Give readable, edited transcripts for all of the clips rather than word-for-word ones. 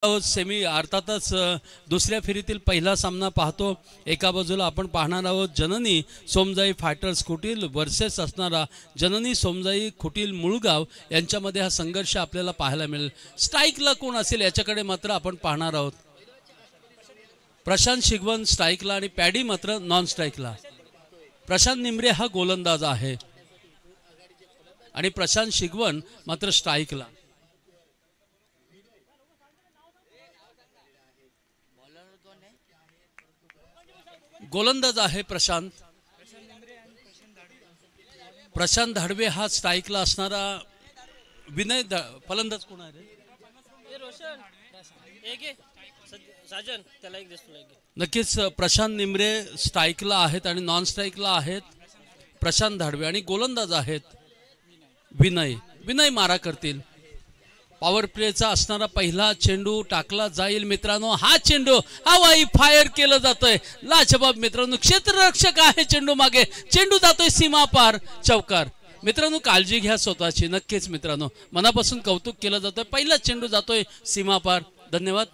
Semi अर्थातच दुसऱ्या फेरीतील पहिला सामना पाहतो। एका बाजूला आपण पाहणार आहोत जननी सोमजाई फायटर्स खुटील वर्सेस असणारा जननी सोमजाई खुटील मुळगाव यांच्यामध्ये हा संघर्ष आपल्याला पाहायला मिळेल। स्ट्राइकला कोण असेल याच्याकडे मात्र आपण पाहणार आहोत। प्रशांत शिगवन स्ट्राइकला आणि पॅडी मात्र नॉन स्ट्राइकला। प्रशांत निमरे हा गोलंदाज आहे आणि प्रशांत शिगवन मात्र स्ट्राइकला। गोलंदाज आहे प्रशांत धाडवे हा स्ट्राइकला असणारा। विनय फलंदाज कोण आहे नक्कीच प्रशांत निमरे स्ट्राइकला आहेत आणि नॉन स्ट्राइकला आहेत प्रशांत धाडवे आणि गोलंदाज आहेत विनय मारा करतील। पॉवर प्लेचा असणारा पहिला चेंडू टाकला जाईल मित्रांनो। हा चेंडू हवाई फायर केलं जातोय लाजवाब मित्रांनो। क्षेत्ररक्षक आहे चेंडू मागे, चेंडू जातोय सीमा पार चौकार। मित्रांनो काळजी घ्या स्वतःची नक्कीच मित्रांनो, मनापासून कौतुक केलं जातोय। पहिला चेंडू जातोय सीमा पार। धन्यवाद।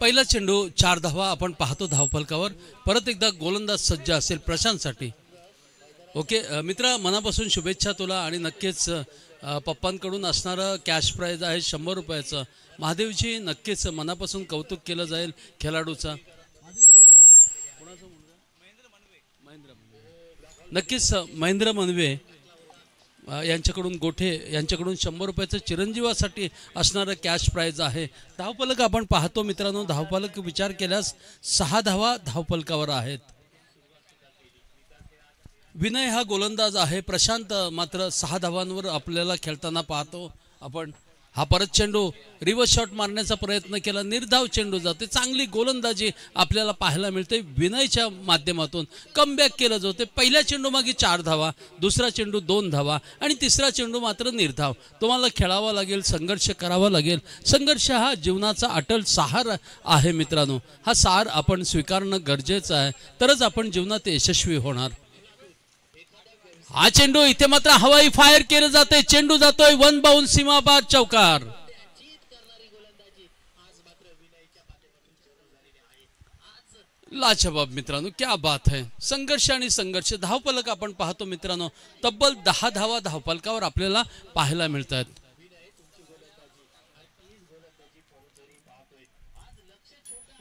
पहिला चेंडू 4 धावा आपण पाहतो धावफलकावर। परत एकदा गोलंदाज सज्ज असेल प्रशांतसाठी। ओके मित्रा, मनापासून शुभेच्छा तुला आणि नक्कीच पप्पांकडून असणारं कॅश प्राइज आहे 100 रुपयाचं। महादेवजी नक्कीच मनापासून कौतुक केलं जाईल खेळाडूचा। नक्कीच महेंद्र मनवे यांच्याकडून गोठे यांच्याकडून 100 रुपयाचं चिरंजीवासाठी असणारं कॅश प्राइज आहे। धावफलक आपण पाहतो मित्रांनो। धावफलक विचार केल्यास 6 धावा धावफलकावर आहेत। विनय हा गोलंदाज आहे, प्रशांत मात्र 6 धावांवर आपल्याला खेळताना पाहतो आपण। हा परत चेंडू रिव्हर्स शॉट मारण्याचा प्रयत्न केला, निर्धाव चेंडू जाते। चांगली गोलंदाजी आपल्याला पाहायला मिळते विनयच्या माध्यमातून। कमबॅक केलं जाते। पहिल्या चेंडू मागे 4 धावा, दुसरा चेंडू 2 धावा आणि तिसरा चेंडू मात्र निर्धाव। तुम्हाला खेळावा लागेल, संघर्ष करावा लागेल। संघर्ष हा जीवनाचा अटल सार आहे मित्रांनो। हा सार आपण स्वीकारणं गरजेचं आहे, तरच आपण जीवनात यशस्वी होणार। हा चेंडू इथे मात्र हवाई फायर केलं जाते, चेंडू जातोय 1 बाउंस सीमा पार चौकार। लाजवाब मित्रांनो, क्या बात है। संघर्ष आणि संघर्ष। धावफलक आपण पाहतो मित्रांनो, तब्बल 10 धावा धावफलकावर आपल्याला पाहायला मिळतात।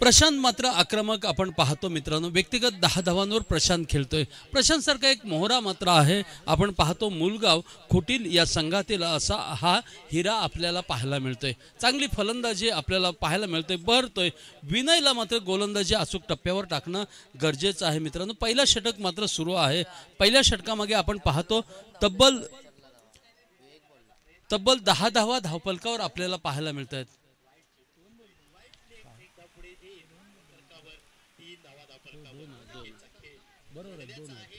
प्रशांत मात्र आक्रमक आपण पाहतो मित्रांनो। व्यक्तिगत 10 धावांवर प्रशांत खेळतोय। प्रशांत सारखा एक मोहरा मात्र आहे आपण पाहतो मुळगाव खुटील या संघातील असा हा हिरा आपल्याला पाहायला मिळतोय। चांगली फलंदाजी आपल्याला पाहायला मिळतोय, बहरतोय। विनयला मात्र गोलंदाजी अचूक टप्प्यावर टाकणं गरजेचं आहे मित्रांनो। पहिला षटक मात्र सुरू आहे। पहिल्या षटकामागे आपण पाहतो तब्बल 10 धावा धावफलकावर आपल्याला पाहायला मिळतात।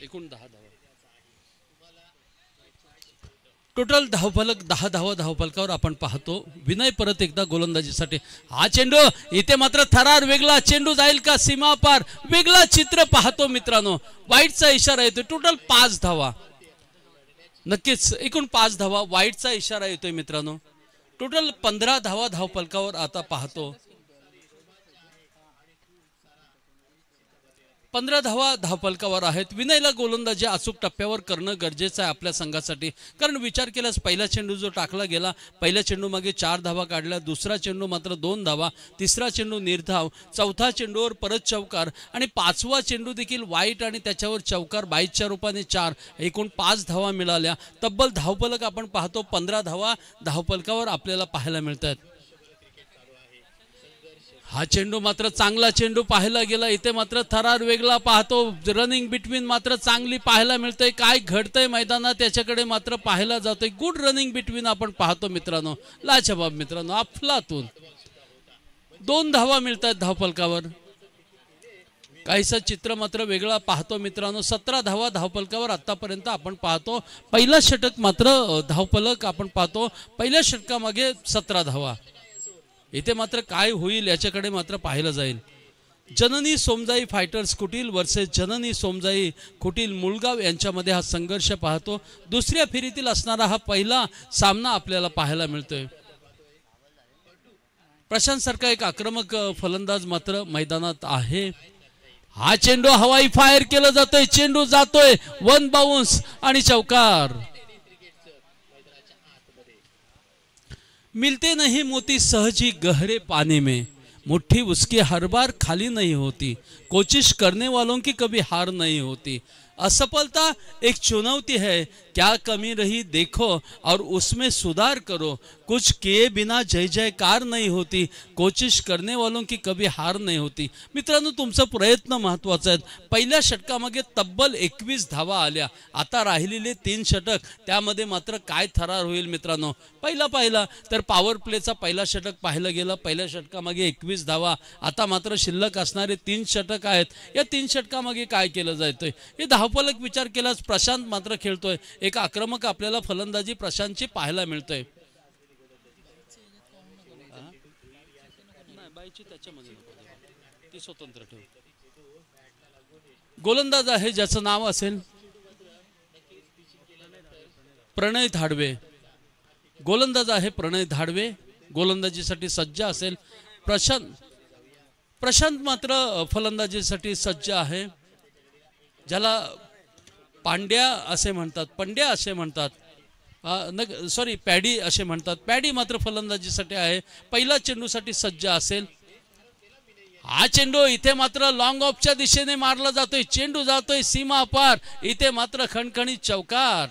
एकूण 10 धावा टोटल। धावफलक 10 धावा धावफलकावर आपण पाहतो। विनय परत एकदा गोलंदाजीसाठी। हा चेंडू इथे मात्र थरार वेगळा चेंडू जाईल का सीमा पार, वेगळा चित्र पाहतो मित्रांनो। वाईटचा इशारा येतोय। टोटल 5 धावा, नक्कीच एकूण 5 धावा। वाईटचा इशारा येतोय मित्रांनो। टोटल 15 धावा धावफलकावर आता पाहतो। 15 धावा धावफलकावर आहेत। विनयला गोलंदाजी अचूक टप्प्यावर करणं गरजेचं आहे आपल्या संघासाठी, कारण विचार केल्यास पहिला चेंडू जो टाकला गेला, पहिल्या चेंडू मागे 4 धावा काढल्या, दुसरा चेंडू मात्र 2 धावा, तिसरा चेंडू निर्धाव, चौथा चेंडूवर परत चौकार आणि 5वा चेंडू देखील वाईट आणि त्याच्यावर चौकार 22च्या रूपाने 4, एकूण 5 धावा मिळाल्या। तब्बल धावफलक आपण पाहतो 15 धावा धावफलकावर आपल्याला पाहायला मिळतात। हा चेंडू मात्र चांगला चेंडू पाहायला गेला। इथे मात्र थरार वेगळा पाहतो। रनिंग बिटवीन मात्र चांगली पाहायला मिळते। काय घडतंय मैदानात त्याच्याकडे मात्र पाहायला जातोय। गुड रनिंग बिटवीन आपण पाहतो मित्रांनो। लाजवाब मित्रांनो, अफलातून 2 धावा मिळतात धावफलकावर। काहीसं चित्र मात्र वेगळा पाहतो मित्रांनो। 17 धावा धावफलकावर आतापर्यंत आपण पाहतो। पहिला षटक मात्र धावफलक आपण पाहतो, पहिल्या षटकामागे 17 धावा। इथे मात्र काय होईल याच्याकडे मात्र पाहिलं जाईल। जननी सोमजाई फायटर्स कुटील वर्सेस जननी सोमजाई कुटील मुळगाव यांच्यामध्ये हा संघर्ष पाहतो। दुसऱ्या फेरीतील असणारा हा पहिला सामना आपल्याला पाहायला मिळतोय। प्रशांत सारखा एक आक्रमक फलंदाज मात्र मैदानात आहे। हा चेंडू हवाई फायर केला जातोय, चेंडू जातोय, वन बाउंस आणि चौकार। मिलते नहीं मोती सहजी गहरे पानी में, मुट्ठी उसकी हर बार खाली नहीं होती, कोशिश करने वालों की कभी हार नहीं होती। असफलता एक चुनौती है, क्या कमी रही देखो और उसमें सुधार करो, कुछ किए बिना जय जयकार नहीं होती, कोशिश करने वालों की कभी हार नहीं होती। मित्रांनो तुमचा प्रयत्न महत्त्वाचा आहे। पहिल्या षटकामागे तब्बल 21 धावा आल्या, आता राहिलेले 3 षटक त्यामध्ये मात्र काय थरार होईल मित्रांनो। पहिला तर पॉवर प्लेचा पहिला षटक पाहिलं गेलं, पहिल्या षटकामागे 21 धावा, आता मात्र शिल्लक असणारे 3 षटक आहेत। या 3 षटकामागे काय केलं जातंय हे धावफलक विचार केलाच प्रशांत मात्र खेळतोय। एक आक्रमक आपल्याला फलंदाजी प्रशांतची पाहायला मिळतोय। ती स्वतंत्र ठेव। गोलंदाज आहे ज्याचं नाव असेल प्रणय धाडवे। गोलंदाज आहे प्रणय धाडवे, गोलंदाजीसाठी सज्ज असेल। प्रशांत मात्र फलंदाजीसाठी सज्ज आहे, ज्याला पंड्या असे म्हणतात, सॉरी पॅडी असे म्हणतात। पॅडी मात्र फलंदाजीसाठी आहे, पहिला चेंडूसाठी सज्ज असेल। हा चेंडू इथे मात्र लॉंग ऑफच्या दिशेने मारला जातोय, चेंडू जातोय सीमा पार, इथे मात्र खणखणीत चौकार।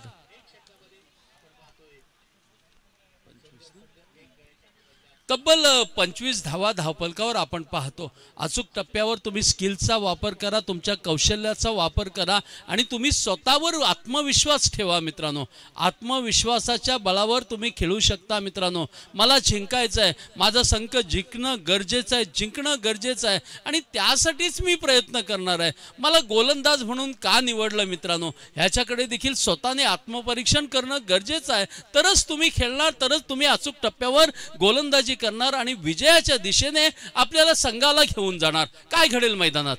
तब्बल 25 धावा धावफलकावर आपण पाहतो। अचूक टप्प्यावर तुम्ही स्किलचा वापर करा, तुमच्या कौशल्याचा वापर करा आणि तुम्ही स्वतःवर आत्मविश्वास ठेवा मित्रांनो। आत्मविश्वासाच्या बळावर तुम्ही खेळू शकता मित्रांनो। मला जिंकायचं आहे, माझा संघ जिंकणं गरजेचं आहे आणि त्यासाठीच मी प्रयत्न करणार आहे। मला गोलंदाज म्हणून का निवडलं मित्रांनो, ह्याच्याकडे देखील स्वतःने आत्मपरीक्षण करणं गरजेचं आहे। तरच तुम्ही खेळणार, तरच तुम्ही अचूक टप्प्यावर गोलंदाजी करणार आणि विजयाच्या दिशेने आपल्याला संघाला घेऊन जाणार। काय घडेल मैदानात?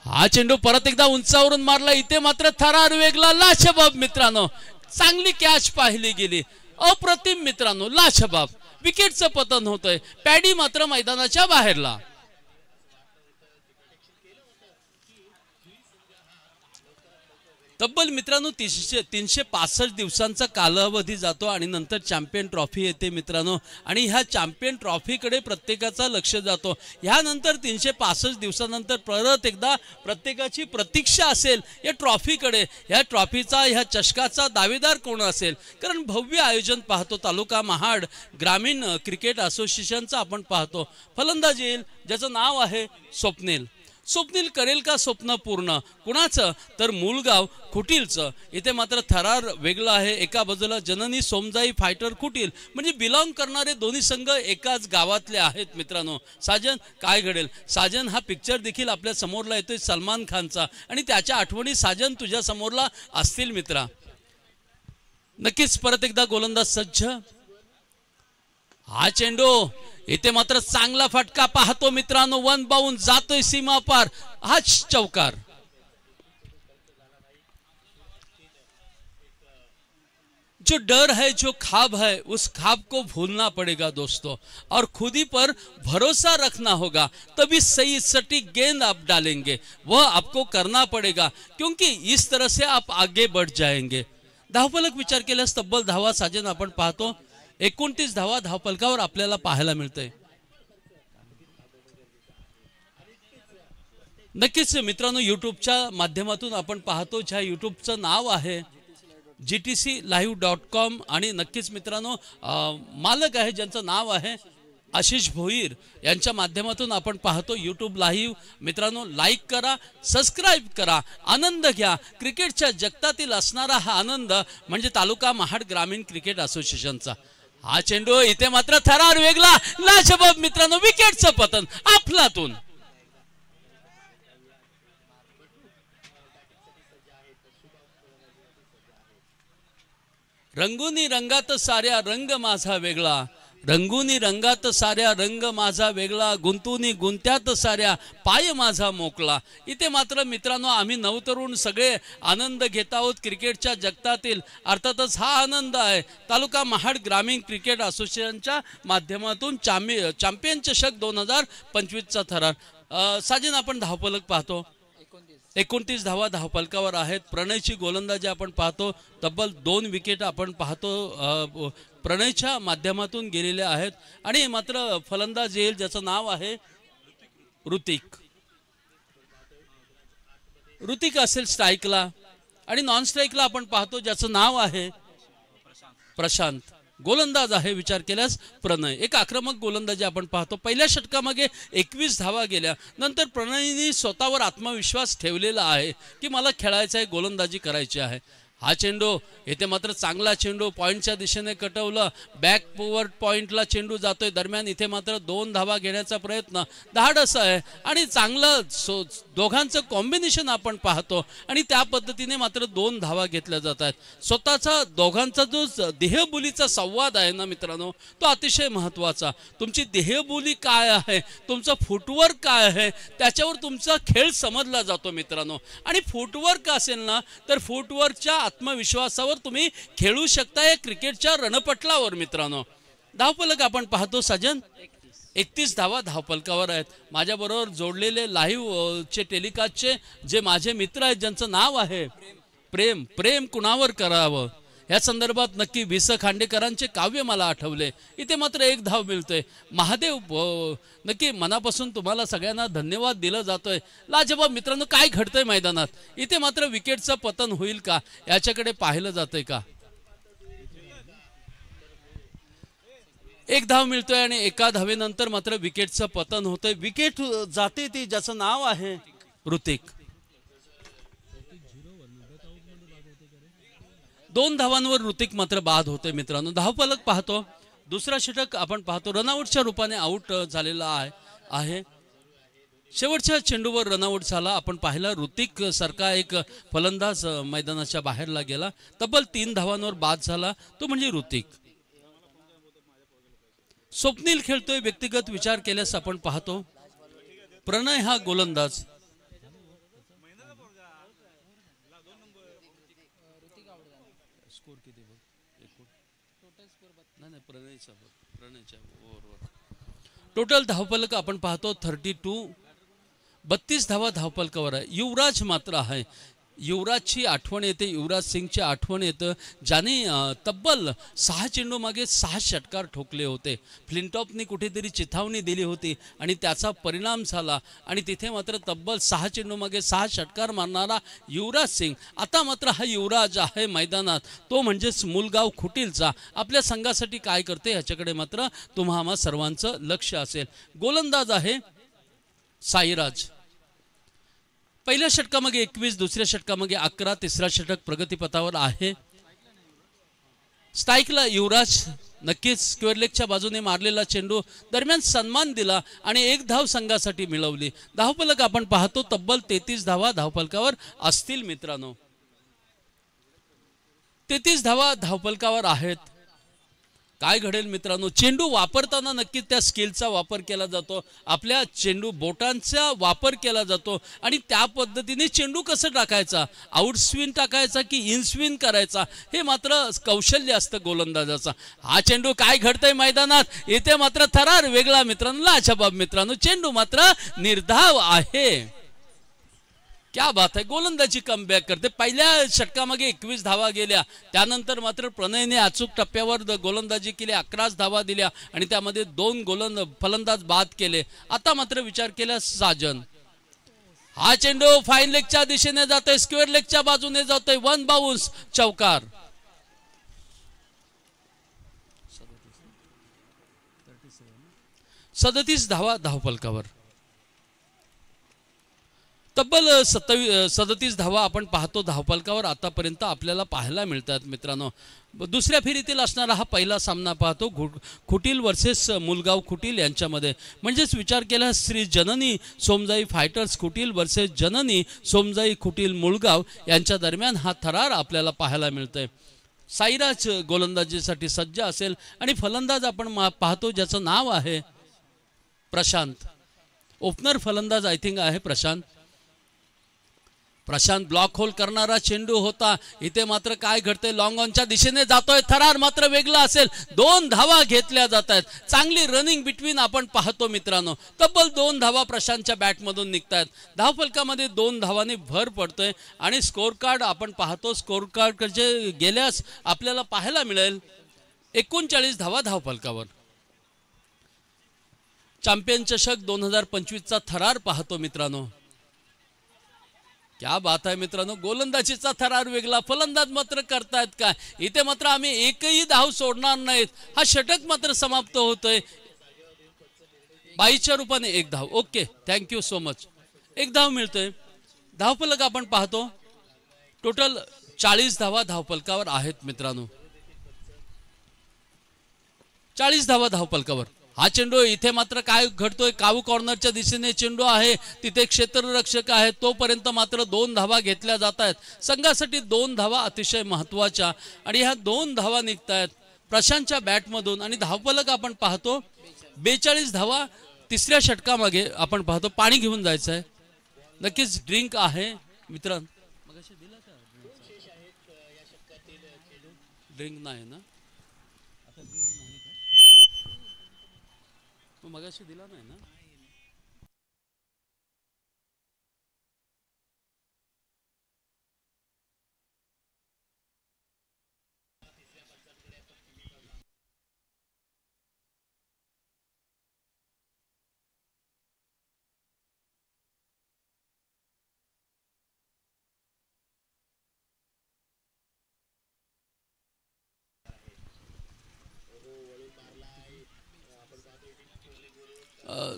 हा चेंडू परत एकदा उंचावरून मारला, इथे मात्र थरार वेगला, लाजवाब मित्रांनो। चांगली कॅच पाहिली गेली, अप्रतिम मित्रांनो, लाजवाब। विकेटचं पतन होतंय, पॅडी मात्र मैदानाच्या बाहेरला। तब्बल मित्रांनो 365 दिवसांचा कालावधी जातो आणि नंतर चॅम्पियन ट्रॉफी येते मित्रांनो। आणि ह्या चॅम्पियन ट्रॉफीकडे प्रत्येकाचा लक्ष जातो। ह्यानंतर 365 दिवसानंतर परत एकदा प्रत्येकाची प्रतीक्षा असेल या ट्रॉफीकडे। ह्या ट्रॉफीचा, ह्या चषकाचा दावेदार कोण असेल, कारण भव्य आयोजन पाहतो तालुका महाड ग्रामीण क्रिकेट असोसिएशनचा आपण पाहतो। फलंदाज येईल ज्याचं नाव आहे स्वप्नील। स्वप्नील करेल का स्वप्न पूर्ण? कुणाचं? तर मुळगाव कुटीलचं। इथे मात्र थरार वेगळा आहे। एका बाजूला जननी सोमजाई फायटर कुटील, म्हणजे बिलॉंग करणारे दोन्ही संघ एकाच गावातले आहेत मित्रांनो। साजन काय घडेल? साजन हा पिक्चर देखील आपल्या समोरला येतोय सलमान खानचा, आणि त्याच्या आठवणी साजन तुझ्या समोरला असतील मित्रा। नक्कीच परत एकदा गोलंदाज सज्ज। हा चेंडू इथे मात्र चांगला फटका पाहतो मित्रांनो, वन बाउंड जातोय सीमा पार, हा चौकार। जो डर है, जो ख्वाब है, उस ख्वाब को भूलना पड़ेगा दोस्तों, और खुद ही पर भरोसा रखना होगा, तभी सही सटीक गेंद आप डालेंगे, वह आपको करना पड़ेगा, क्योंकि इस तरह से आप आगे बढ़ जाएंगे। धावफलक विचार केल्यास तब्बल धावा साजन आपण पाहतो, 29 धावा धावफलकावर आपल्याला पाहायला मिळतंय। नक्कीच मित्रांनो यूट्यूबच्या माध्यमातून आपण पाहतो, ज्या यूट्यूबचं नाव आहे gtclive.com, आणि नक्कीच मित्रांनो मालक आहे ज्यांचं नाव आहे आशिष भोईर, यांच्या माध्यमातून आपण पाहतो यूट्यूब लाईव्ह। मित्रांनो लाईक करा, सबस्क्राईब करा, आनंद घ्या। क्रिकेटच्या जगतातील असणारा हा आनंद म्हणजे तालुका महाड ग्रामीण क्रिकेट असोसिएशनचा। हा चेंडू इथे मात्र थरार वेगला, लाजवाब मित्रांनो, विकेटचं पतन, अफलातून। रंगुनी रंगात साऱ्या रंग माझा वेगळा, रंगुनी रंगात साऱ्या रंग माझा वेगळा, गुंतुनी गुंत्यात साऱ्या पाय माझा मोकळा. इथे मात्र मित्रांनो आम्ही नवतरुण सगळे आनंद घेत आहोत क्रिकेटच्या जगतातील. अर्थातच हा आनंद आहे तालुका महाड ग्रामीण क्रिकेट असोसिएशनच्या माध्यमातून चॅम्पियन चषक 2025चा थरार. साजन आपण धावफलक पाहतो, 29 धावा धावफलकावर आहेत. प्रणयची गोलंदाजी आपण पाहतो, तब्बल 2 विकेट आपण पाहतो प्रणयच्या माध्यमातून गेलेल्या आहेत. आणि मात्र फलंदाज येईल ज्याचं नाव आहे ऋतिक. ऋतिक असेल स्ट्राईकला आणि नॉन स्ट्राईकला आपण पाहतो ज्याचं नाव आहे प्रशांत. गोलंदाज आहे विचार केल्यास प्रणय. एक आक्रमक गोलंदाजी आपण पाहतो. पहिल्या षटकामागे 21 धावा गेल्या नंतर प्रणयनी स्वतःवर आत्मविश्वास ठेवलेला आहे की मला खेळायचं आहे, गोलंदाजी करायची आहे. हा चेंडू येथे मात्र चांगला चेंडू पॉईंटच्या दिशेने कटवलं, बॅकवर्ड पॉईंटला चेंडू जातोय. दरम्यान इथे मात्र 2 धावा घेण्याचा प्रयत्न धाडस आहे आणि चांगलं दोघांचं कॉम्बिनेशन आपण पाहतो आणि त्या पद्धतीने मात्र 2 धावा घेतल्या जात आहेत. स्वतःचा दोघांचा जो देहबोलीचा संवाद आहे ना मित्रांनो, तो अतिशय महत्त्वाचा. तुमची देहबोली काय आहे, तुमचं फुटवर्क काय आहे, त्याच्यावर तुमचा खेळ समजला जातो मित्रांनो. आणि फुटवर्क असेल ना तर फुटवर्कच्या आत्मविश्वासावर तुम्ही खेळू शकता या क्रिकेटच्या रणपटलावर मित्रांनो. धावफलक आपण पाहतो साजन, 31 धावा धावफलकावर आहेत. माझ्याबरोबर जोडलेले लाईव्ह चे टेलिकास्टचे जे माझे मित्र आहेत ज्यांचं नाव आहे प्रेम. प्रेम कुणावर करावं या संदर्भात नक्की वि. स. खांडेकरांचे काव्य मला आठवले. इथे मात्र 1 धाव मिळतोय. महादेव नक्की मनापासून तुम्हाला सगळ्यांना धन्यवाद दिला जातोय. लाजवाब मित्रांनो, काय घडतंय मैदानात? इथे मात्र विकेटचं पतन होईल का याच्याकडे पाहिलं जातंय का? 1 धाव मिळतोय आणि 1 धावेनंतर मात्र विकेटचं पतन होतंय. विकेट जाते ती ज्याचं नाव आहे ऋतिक. 2 धावांवर ऋतिक मात्र बाद होते मित्रांनो. धावफलक पाहतो, दुसरा षटक आपण पाहतो. रनआउटच्या रूपाने आउट झालेला आहे. शेवटच्या चेंडूवर रनआउट झाला. आपण पाहिला ऋतिक सारखा एक फलंदाज मैदानाच्या बाहेरला गेला. तब्बल 3 धावांवर बाद झाला, तो म्हणजे ऋतिक. स्वप्नील खेळतोय. व्यक्तिगत विचार केल्यास आपण पाहतो प्रणय हा गोलंदाज. टोटल धावफलक आपण पाहतो 32. 32 धावा धावफलकावर आहे. युवराज मात्र आहे. युवराजची आठवण येते, युवराज सिंगची आठवण येतं, ज्याने तब्बल 6 चेंडू मागे 6 षटकार ठोकले होते. फ्लिंटॉपनी कुठेतरी चिथावणी दिली होती आणि त्याचा परिणाम झाला आणि तिथे मात्र तब्बल 6 चेंडू मागे 6 षटकार मारणारा युवराज सिंग. आता मात्र हा युवराज आहे मैदानात, तो म्हणजेच मुलगाव खुटीलचा. आपल्या संघासाठी काय करते ह्याच्याकडे मात्र तुम्हा सर्वांचं लक्ष असेल. गोलंदाज आहे साईराज. पहिल्या षटकामागे 21, दुसऱ्या षटकामागे 11, तिसरा षटक प्रगतीपथावर आहे. स्ट्राईकला युवराज नक्कीच स्क्वेअर लेगच्या बाजूने मारलेला चेंडू दरम्यान सन्मान दिला आणि 1 धाव संघासाठी मिळवली. धावफलक आपण पाहतो तब्बल 33 धावा धावफलकावर असतील मित्रांनो. 33 धावा धावफलकावर आहेत. काय घडेल मित्रांनो? चेंडू वापरताना नक्कीच त्या स्किलचा वापर केला जातो, आपल्या चेंडू बोटांचा वापर केला जातो आणि त्या पद्धतीने चेंडू कसं टाकायचा, आउट स्विन टाकायचा की इन स्विन करायचा, हे मात्र कौशल्य असतं गोलंदाजाचा. हा चेंडू काय घडतंय मैदानात? इथे मात्र थरार वेगळा मित्रांनो, लाजवाब मित्रांनो, चेंडू मात्र निर्धाव आहे. क्या बात आहे, गोलंदाजी कमबॅक करते. पहिल्या षटकामागे 21 धावा गेल्या, त्यानंतर मात्र प्रणयने अचूक टप्प्यावर गोलंदाजी केली, 11 धावा दिल्या आणि त्यामध्ये 2 फलंदाज बाद केले. आता मात्र विचार केला साजन, हा चेंडू फाईन लेगच्या दिशेने जातोय, स्क्वेअर लेगच्या बाजूने जातोय, 1 बाउन्स, चौकार. 37 धावा धावफलकावर. तब्बल 37 धावा आपण पाहतो धावफलकावर आतापर्यंत आपल्याला पाहायला मिळतात मित्रांनो. दुसऱ्या फेरीतील असणारा हा पहिला सामना पाहतो खुटील वर्सेस मुलगाव खुटील यांच्यामध्ये. म्हणजेच विचार केला श्री जननी सोमजाई फायटर्स खुटील वर्सेस जननी सोमजाई खुटील मुलगाव यांच्या दरम्यान हा थरार आपल्याला पाहायला मिळतोय. साईराज गोलंदाजीसाठी सज्ज असेल आणि फलंदाज आपण पाहतो ज्याचं नाव आहे प्रशांत. ओपनर फलंदाज आय थिंक आहे प्रशांत. ब्लॉक होल करणारा चेंडू होता. इथे मात्र काय घडतंय, लॉंग ऑनच्या दिशेने जातोय. थरार मात्र वेगळा असेल. 2 धावा घेतल्या जात आहेत. चांगली रनिंग बिटवीन आपण पाहतो मित्रांनो. तब्बल 2 धावा प्रशांतच्या बॅटमधून निघतायत. धावफलकामध्ये 2 धावांनी भर पडतोय आणि स्कोर कार्ड आपण पाहतो. स्कोर कार्डकडे गेल्यास आपल्याला पाहायला मिळेल 39 धावा धावफलकावर. चॅम्पियन चषक 2025चा थरार पाहतो मित्रांनो. क्या बात आहे मित्रांनो. गोलंदाजीचा थरार वेगळा, फलंदाज मात्र करतायत काय. इथे मात्र आम्ही एकही धाव सोडणार नाहीत. हा षटक मात्र समाप्त होतोय. 22च्या रूपाने 1 धाव. Okay, thank you so much. 1 धाव मिळतोय. धावफलक आपण पाहतो. टोटल 40 धावा धावफलकावर आहेत मित्रांनो. 40 धावा धावफलकावर. हा चेंडू इथे मात्र काय घडतोय, कावू कॉर्नरच्या दिशेने चेंडू आहे. तिथे क्षेत्ररक्षक आहे. तोपर्यंत मात्र 2 धावा घेतल्या जात आहेत. संघासाठी 2 धावा अतिशय महत्वाच्या आणि ह्या 2 धावा निघतायत प्रशांतच्या बॅटमधून. आणि धावफलक आपण पाहतो 42 धावा. 3ऱ्या षटकामागे आपण पाहतो पाणी घेऊन जायचं आहे. नक्कीच ड्रिंक आहे मित्रांनो. ड्रिंक नाही ना, मगाशी दिला नाही ना.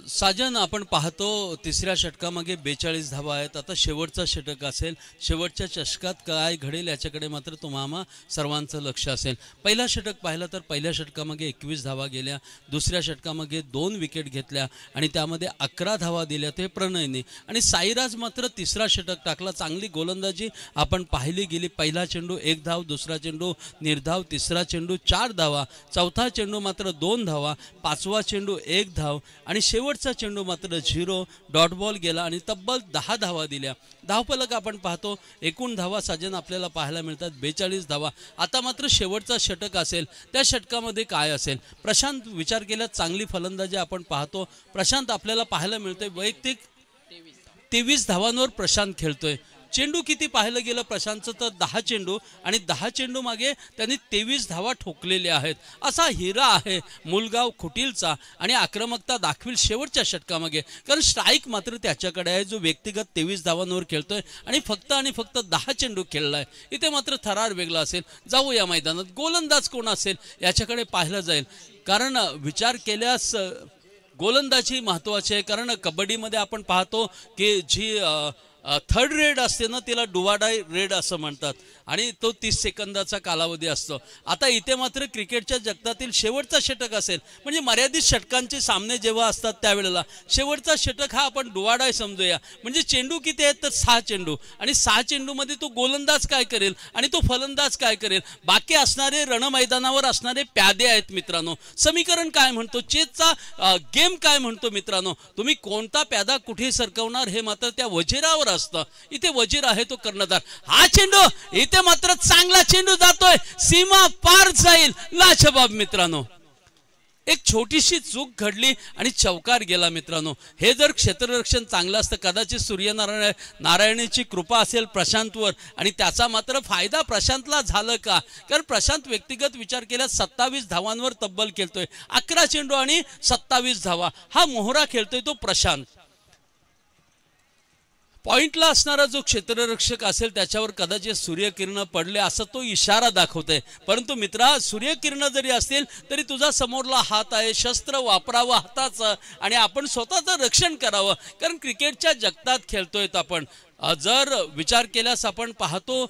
साजन आपण पाहतो 3ऱ्या षटकामागे 42 धावा आहेत. आता शेवटचा षटक असेल. शेवटच्या चषकात काय घडेल याच्याकडे मात्र तुम्हाला सर्वांचं लक्ष असेल. पहिला षटक पाहिलं तर पहिल्या षटकामागे 21 धावा गेल्या. 2ऱ्या षटकामागे 2 विकेट घेतल्या आणि त्यामध्ये 11 धावा दिल्या ते प्रणयने. आणि साईराज मात्र 3रा षटक टाकला. चांगली गोलंदाजी आपण पाहिली गेली. पहिला चेंडू 1 धाव, 2रा चेंडू निर्धाव, 3रा चेंडू 4 धावा, 4था चेंडू मात्र 2 धावा, 5वा चेंडू 1 धाव आणि शेवटचा चेंडू मात्र 0 डॉट बॉल गेला आणि तब्बल 10 धावा दिल्या. धावफलक आपण पाहतो. एकूण धावा साजन आपल्याला पाहायला मिळतात 42 धावा. आता मात्र शेवटचा षटक असेल. त्या षटकामध्ये काय असेल. प्रशांत विचार केला चांगली फलंदाजी आपण पाहतो. प्रशांत आपल्याला पाहायला मिळतोय. वैयक्तिक 23 धावांवर प्रशांत खेळतोय. चेंडू किती पाहिलं गेलं प्रशांतचं तर 10 चेंडू आणि 10 चेंडू मागे त्यांनी 23 धावा ठोकलेल्या आहेत. असा हिरा आहे मुलगाव खुटीलचा आणि आक्रमकता दाखविल शेवटच्या षटकामागे. कारण स्ट्राईक मात्र त्याच्याकडे आहे जो व्यक्तिगत 23 धावांवर खेळतोय आणि फक्त 10 चेंडू खेळलाय. इथे मात्र थरार वेगळा असेल. जाऊ या मैदानात गोलंदाज कोण असेल याच्याकडे पाहिलं जाईल. कारण विचार केल्यास गोलंदाजी महत्वाची आहे. कारण कबड्डीमध्ये आपण पाहतो की जी थर्ड रेड असते ना तिला डुवाडाय रेड असं म्हणतात आणि तो 30 सेकंदाचा कालावधी असतो. आता इथे मात्र क्रिकेटच्या जगतातील शेवटचा षटक असेल. म्हणजे मर्यादित षटकांचे सामने जेव्हा असतात त्यावेळेला शेवटचा षटक हा आपण डुवाडाय समजूया. म्हणजे चेंडू किती आहेत तर 6 चेंडू आणि 6 चेंडूमध्ये तो गोलंदाज काय करेल आणि तो फलंदाज काय करेल. बाकी असणारे रणमैदानावर असणारे प्यादे आहेत मित्रांनो. समीकरण काय म्हणतो, चेसचा गेम काय म्हणतो मित्रांनो. तुम्ही कोणता प्यादा कुठे सरकवणार हे मात्र त्या वजीरावर असतं. इथे वजीर आहे तो कर्णधार. हा चेंडू इथे मात्र चांगला चेंडू जातोय. सीमा पार जाईल. लाजवाब मित्रांनो. एक छोटीशी चूक घडली आणि चौकार गेला मित्रांनो. हे जर क्षेत्ररक्षण चांगलं असतं कदाचित सूर्यनारायणाची कृपा असेल प्रशांतवर आणि त्याचा मात्र फायदा प्रशांतला झालं का. कारण प्रशांत व्यक्तिगत विचार केला 27 धावांवर तब्बल खेळतोय. 11 चेंडू आणि 27 धावा हा मोहरा खेळतोय तो प्रशांत. पॉइंटला असणारा जो क्षेत्ररक्षक असेल त्याच्यावर कदाचित सूर्यकिरण पडले असं तो इशारा दाखवतोय. परंतु मित्रा सूर्यकिरण जरी असतील तरी तुझा समोरला हात आहे. शस्त्र वापरावं हाताचं आणि आपण स्वतःचं रक्षण करावं. कारण क्रिकेटच्या जगतात खेळतोय आपण. जर विचार केल्यास आपण पाहतो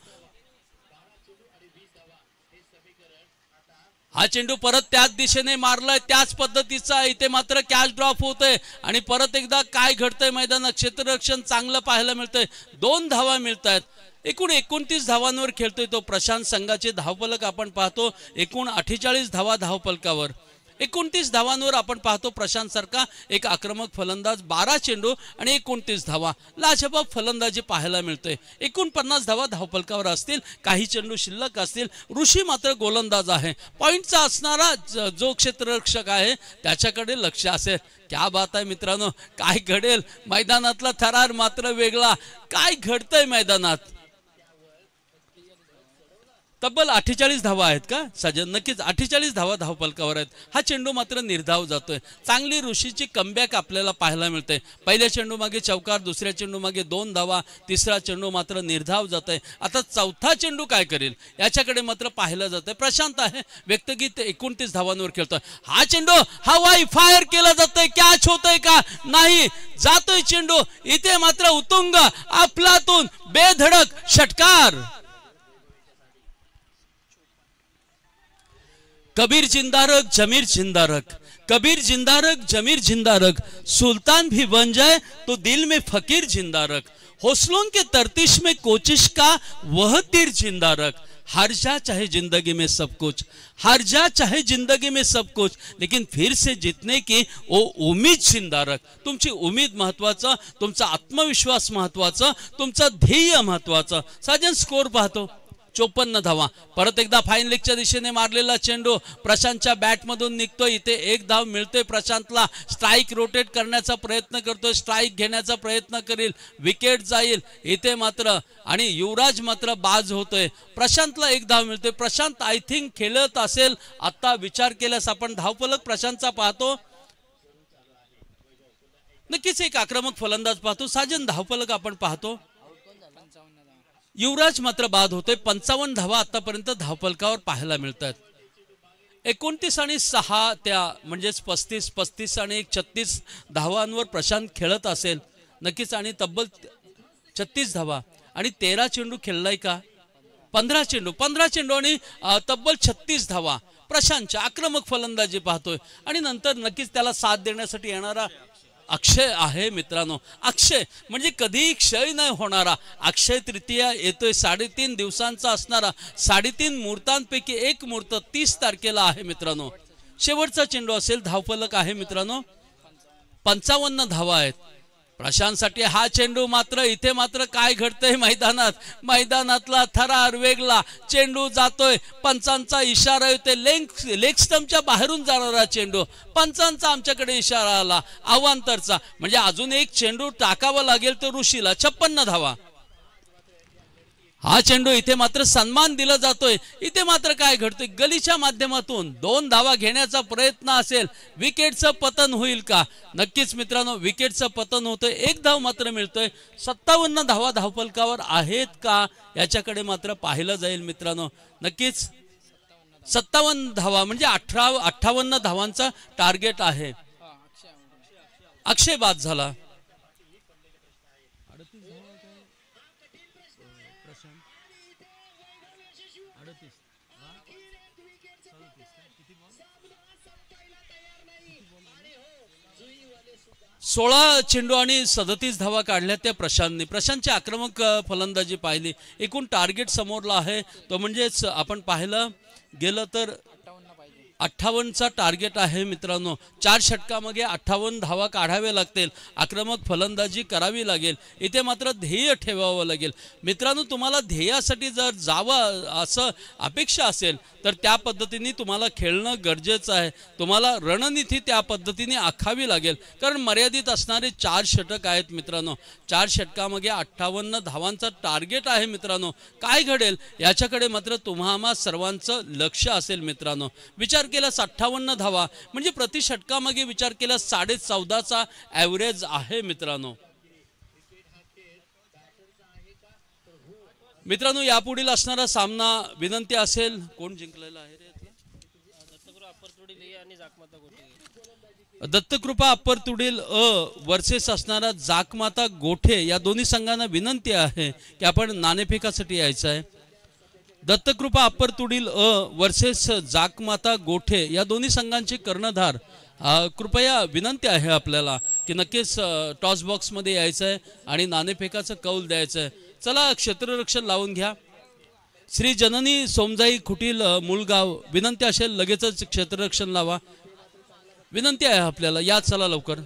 हा चेंडू परत त्याच दिशेने मारलाय त्याच पद्धतीचा. इथे मात्र कॅच ड्रॉप होतोय आणि परत एकदा काय घडतंय मैदानात क्षेत्ररक्षण चांगलं पाहायला मिळतंय. 2 धावा मिळत आहेत. एकूण 29 धावांवर खेळतोय तो प्रशांत. संघाचे धावफलक आपण पाहतो एकूण 48 धावा धावफलकावर. 29 धावांवर आपण पाहतो प्रशांत सारखा एक आक्रमक फलंदाज. 12 चेंडू आणि 29 धावा, लाजवाब फलंदाजी पाहायला मिळतोय. 49 धावा धावफलकावर असतील, काही चेंडू शिल्लक असतील. ऋषी मात्र गोलंदाज आहे. पॉइंटचा असणारा जो क्षेत्ररक्षक आहे त्याच्याकडे लक्ष असेल. क्या बात आहे मित्रांनो, काय घडेल मैदानातला थरार मात्र वेगळा. काय घडतंय मैदानात. तब्बल 48 धावा आहेत का सजन? नक्कीच 48 धावा धावफलकावर आहेत. हा चेंडू मात्र निर्धाव जातोय. चांगली ऋषीची कमबॅक आपल्याला पाहायला मिळते. पहिल्या चेंडू मागे चौकार, दुसऱ्या चेंडू मागे 2 धावा, तिसरा चेंडू मात्र निर्धाव जातोय. आता चौथा चेंडू काय करेल याच्याकडे मात्र पाहिलं जातंय. प्रशांत आहे व्यक्तिगत 29 धावांवर खेळतोय. हा चेंडू हवाई फायर केला जातोय. कॅच होतोय का? नाही, जातोय चेंडू. इथे मात्र उतुंग अफलातून बेधडक षटकार. कबीर जिंदारक जमीर जिंदारक, कबीर जिंदारक जमीर जिंदारक, सुल्तान भी बन जाए तो दिल में फकीर जिंदारक, हौसलों के तरतिश में कोशिश का वह तीर जिंदारक. हार जा चाहे जिंदगी में सब कुछ, हार जा चाहे जिंदगी में सब कुछ, लेकिन फिर से जीतने की वो उम्मीद जिंदारक. तुमची उम्मीद महत्वाचं, तुमचा आत्मविश्वास महत्वाचं, तुमचा ध्येय महत्वाचं. साजन स्कोर पाहतो 54 धावा. परत एकदा फाईन लेगच्या दिशेने मारलेला चेंडू प्रशांतच्या बॅटमधून निघतोय. इथे एक धाव मिळतोय प्रशांतला. स्ट्राईक रोटेट करण्याचा प्रयत्न करतोय, स्ट्राईक घेण्याचा प्रयत्न करील, विकेट जाईल इथे मात्र. आणि युवराज मात्र बाज होतोय. प्रशांतला एक धाव मिळतोय. प्रशांत आय थिंक खेळत असेल आता विचार केल्यास आपण. धावफलक प्रशांतचा पाहतो. नक्कीच एक आक्रमक फलंदाज पाहतो. साजन धावफलक आपण पाहतो. युवराज मात्र बाद होतोय. 55 धावा आतापर्यंत धावफलकावर पाहायला मिळतात. 29 आणि 6 त्या म्हणजेच 35 आणि 36 धावांवर प्रशांत खेळत असेल नक्कीच. आणि तब्बल 36 धावा आणि 13 चेंडू खेळलाय का? 15 चेंडू आणि तब्बल 36 धावा. प्रशांतच्या आक्रमक फलंदाजी पाहतोय. आणि नंतर नक्कीच त्याला साथ देण्यासाठी येणारा अक्षय आहे मित्रांनो. अक्षय म्हणजे कधीही क्षय नाही होणारा. अक्षय तृतीया येतोय. 3.5 दिवसांचा असणारा. 3.5 मुहूर्तांपैकी एक मुहूर्त 30 तारखेला आहे मित्रांनो. शेवटचा चेंडू असेल. धावफलक आहे मित्रांनो 55 धावा आहेत प्रशांतसाठी. हा चेंडू मात्र इथे मात्र काय घडतंय मैदानात. मैदानातला थरार वेगळा. चेंडू जातोय. पंचांचा इशारा येतोय. लेग स्टंपच्या बाहेरून जाणारा चेंडू. पंचांचा आमच्याकडे इशारा आला अवांतरचा. म्हणजे अजून एक चेंडू टाकावा लागेल तो ऋषीला. 56 धावा. हा चेंडू इथे मात्र सन्मान दिला जातोय. इथे मात्र काय घडतोय. गलीच्या माध्यमातून 2 धावा घेण्याचा प्रयत्न असेल. विकेटचं पतन होईल का? नक्कीच मित्रांनो विकेटचं पतन होतंय. एक धाव मात्र मिळतोय. 57 धावा धावफलकावर आहेत का याच्याकडे मात्र पाहिलं जाईल मित्रांनो. नक्कीच 57 धावा म्हणजे 58 धावांचा टार्गेट आहे. अक्षय बाद झाला. सोळा चेंडू आणि 37 धावा काढल्या त्या प्रशांतने. प्रशांतची आक्रमक फलंदाजी पाहिली. एकूण टार्गेट समोरला आहे तो म्हणजेच आपण पाहिलं गेलं तर 58चा टार्गेट आहे मित्रांनो. 4 षटकामध्ये 58 धावा काढाव्या लागतील. आक्रमक फलंदाजी करावी लागेल. इथे मात्र ध्येय ठेवावं लागेल मित्रांनो. तुम्हाला ध्येयासाठी जर जावं असं अपेक्षा असेल तर त्या पद्धतीने तुम्हाला खेळणं गरजेचं आहे. तुम्हाला रणनीती त्या पद्धतीने आखावी लागेल. कारण मर्यादित असणारे 4 षटक आहेत मित्रांनो. 4 षटकामध्ये 58 धावांचा टार्गेट आहे मित्रांनो. काय घडेल याच्याकडे मात्र तुम्हा सर्वांचं लक्ष असेल मित्रांनो. विचार केल्यास 58 धावा म्हणजे प्रति षटकामागे विचार केल्यास 14.5चा ॲव्हरेज आहे मित्रांनो. मित्रांनो यापुढील असणारा सामना विनंती असेल. कोण जिंकलेला आहे रे? दत्तकृपा अप्पर तुडील वर्सेस असणारा जाकमाता गोठे या दोन्ही संघांना विनंती आहे की आपण नाणेफेकासाठी यायचं आहे. दत्तकृपा अप्पर तुडील वर्सेस जाकमाता गोठे या दोन्ही संघांचे कर्णधार कृपया विनंती आहे आपल्याला की नक्कीच टॉस बॉक्समध्ये यायचं आहे आणि नाणेफेकाचं कौल द्यायचं आहे. चला क्षेत्ररक्षण लावून घ्या। श्री जननी सोमजाई खुटील मूळगाव, विनंती असेल लगेचच क्षेत्ररक्षण लावा, विनंती आहे आपल्याला, या चला लवकर।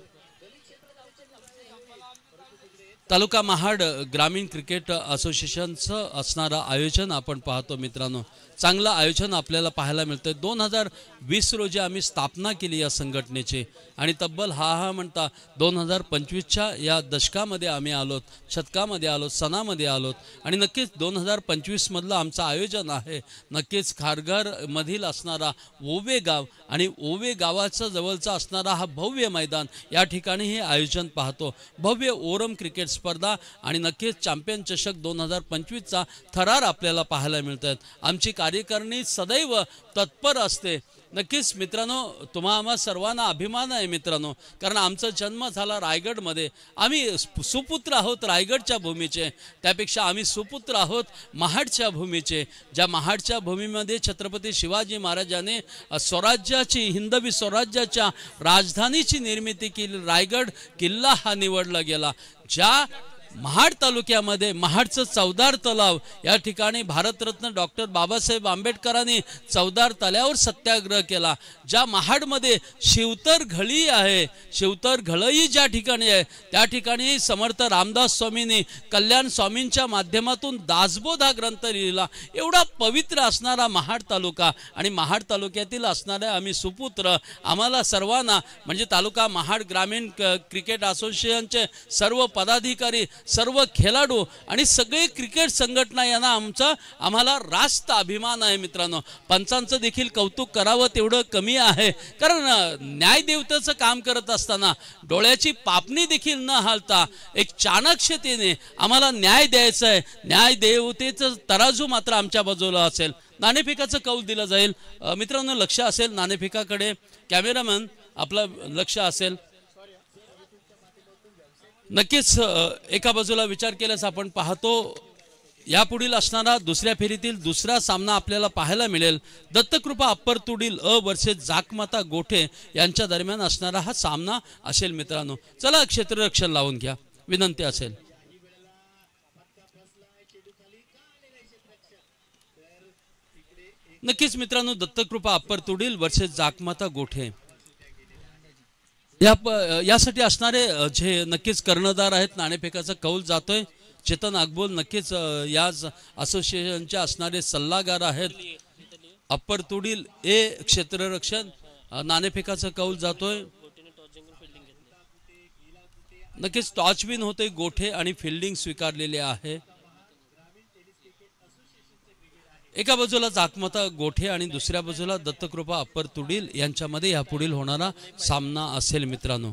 तालुका महाड ग्रामीण क्रिकेट असोसिएशनचं असणारं आयोजन आपण पाहतो मित्रांनो, चांगलं आयोजन आपल्याला पाहायला मिळतं। 2020 रोजी आम्ही स्थापना केली या संघटनेची आणि तब्बल हा म्हणता 2025च्या या दशकामध्ये आम्ही आलोत, शतकामध्ये आलोत, सणामध्ये आलोत आणि नक्कीच 2025 मधलं आमचं आयोजन आहे नक्कीच खारघरमधील असणारा ओवे गाव आणि ओवे गावाचा जवळचा असणारा हा भव्य मैदान, या ठिकाणी हे आयोजन पाहतो। भव्य ओरम क्रिकेट स्पर्धा आणि नक्कीच चॅम्पियन चषक 2025चा थरार आपल्याला पाहायला मिळतात। आमची कार्यकारिणी सदैव तत्पर असते। नक्कीच मित्रांनो, आम्हा सर्वांना अभिमान आहे मित्रांनो, कारण आमचा जन्म झाला रायगडमध्ये। आम्ही सुपुत्र आहोत रायगडच्या भूमीचे, त्यापेक्षा आम्ही सुपुत्र आहोत महाडच्या भूमीचे, ज्या महाडच्या भूमीमध्ये छत्रपती शिवाजी महाराजांनी स्वराज्याची, हिंदवी स्वराज्याच्या राजधानीची निर्मिती केली। रायगड किल्ला हा निवडला गेला। ज्या महाड तालुक्यामध्ये महाडचं चौदार तलाव, या ठिकाणी भारतरत्न डॉक्टर बाबासाहेब आंबेडकरांनी चौदार तलावावर सत्याग्रह केला। ज्या महाडमध्ये शिवतर घळी आहे, शिवतर घळई ज्या ठिकाणी आहे, त्या ठिकाणी समर्थ रामदास स्वामींनी कल्याण स्वामींच्या माध्यमातून दासबोध हा ग्रंथ लिहिला। एवढा पवित्र असणारा महाड तालुका आणि महाड तालुक्यातील असणारे आम्ही सुपुत्र, आम्हाला सर्वांना म्हणजे तालुका महाड ग्रामीण क्रिकेट असोसिएशनचे सर्व पदाधिकारी, सर्व खेळाडू आणि सगळे क्रिकेट संघटना यांना आम्हाला रास्त अभिमान आहे मित्रांनो। पंचांचं देखील कौतुक करावं तेवढं कमी आहे, कारण न्यायदेवतेचं काम करत असताना डोळ्याची पापणी देखील न हालता एक चाणक्षतेने आम्हाला न्याय द्यायचा आहे। न्यायदेवतेचं तराजू मात्र आमच्या बाजूला असेल। नाणेफेकाचं कौल दिलं जाईल मित्रांनो, लक्ष असेल नाणेफेकाकडे, कॅमेरामॅन आपलं लक्ष असेल। नक्कीच एका बाजूला विचार केल्यास आपण पाहतो यापुढील असणारा दुसऱ्या फेरीतील दुसरा सामना आपल्याला पाहायला मिळेल। दत्तकृपा अप्पर तुडील वर्सेस जाकमाता गोठे यांच्या दरम्यान असणारा हा सामना असेल मित्रांनो। चला क्षेत्ररक्षण लावून घ्या, विनंती असेल। नक्कीच मित्रांनो, दत्तकृपा अप्पर तुडील वर्सेस जाकमाता गोठे यासाठी असणारे जे नक्कीच कर्णधार आहेत, नाणेफेकाचा कौल जातोय चेतन अकबोल, नक्कीच याच असोसिएशनचे असणारे सल्लागार आहेत। अप्पर तुडील ए क्षेत्ररक्षण, नाणेफेकाचा कौल जातोय, नक्कीच टॉच विन होते गोठे आणि फिल्डिंग स्वीकारलेले आहे। एका बाजूला जाकमाता गोठे आणि दुसऱ्या बाजूला दत्तकृपा अप्पर तुडील यांच्यामध्ये यापुढील होणारा सामना असेल मित्रांनो।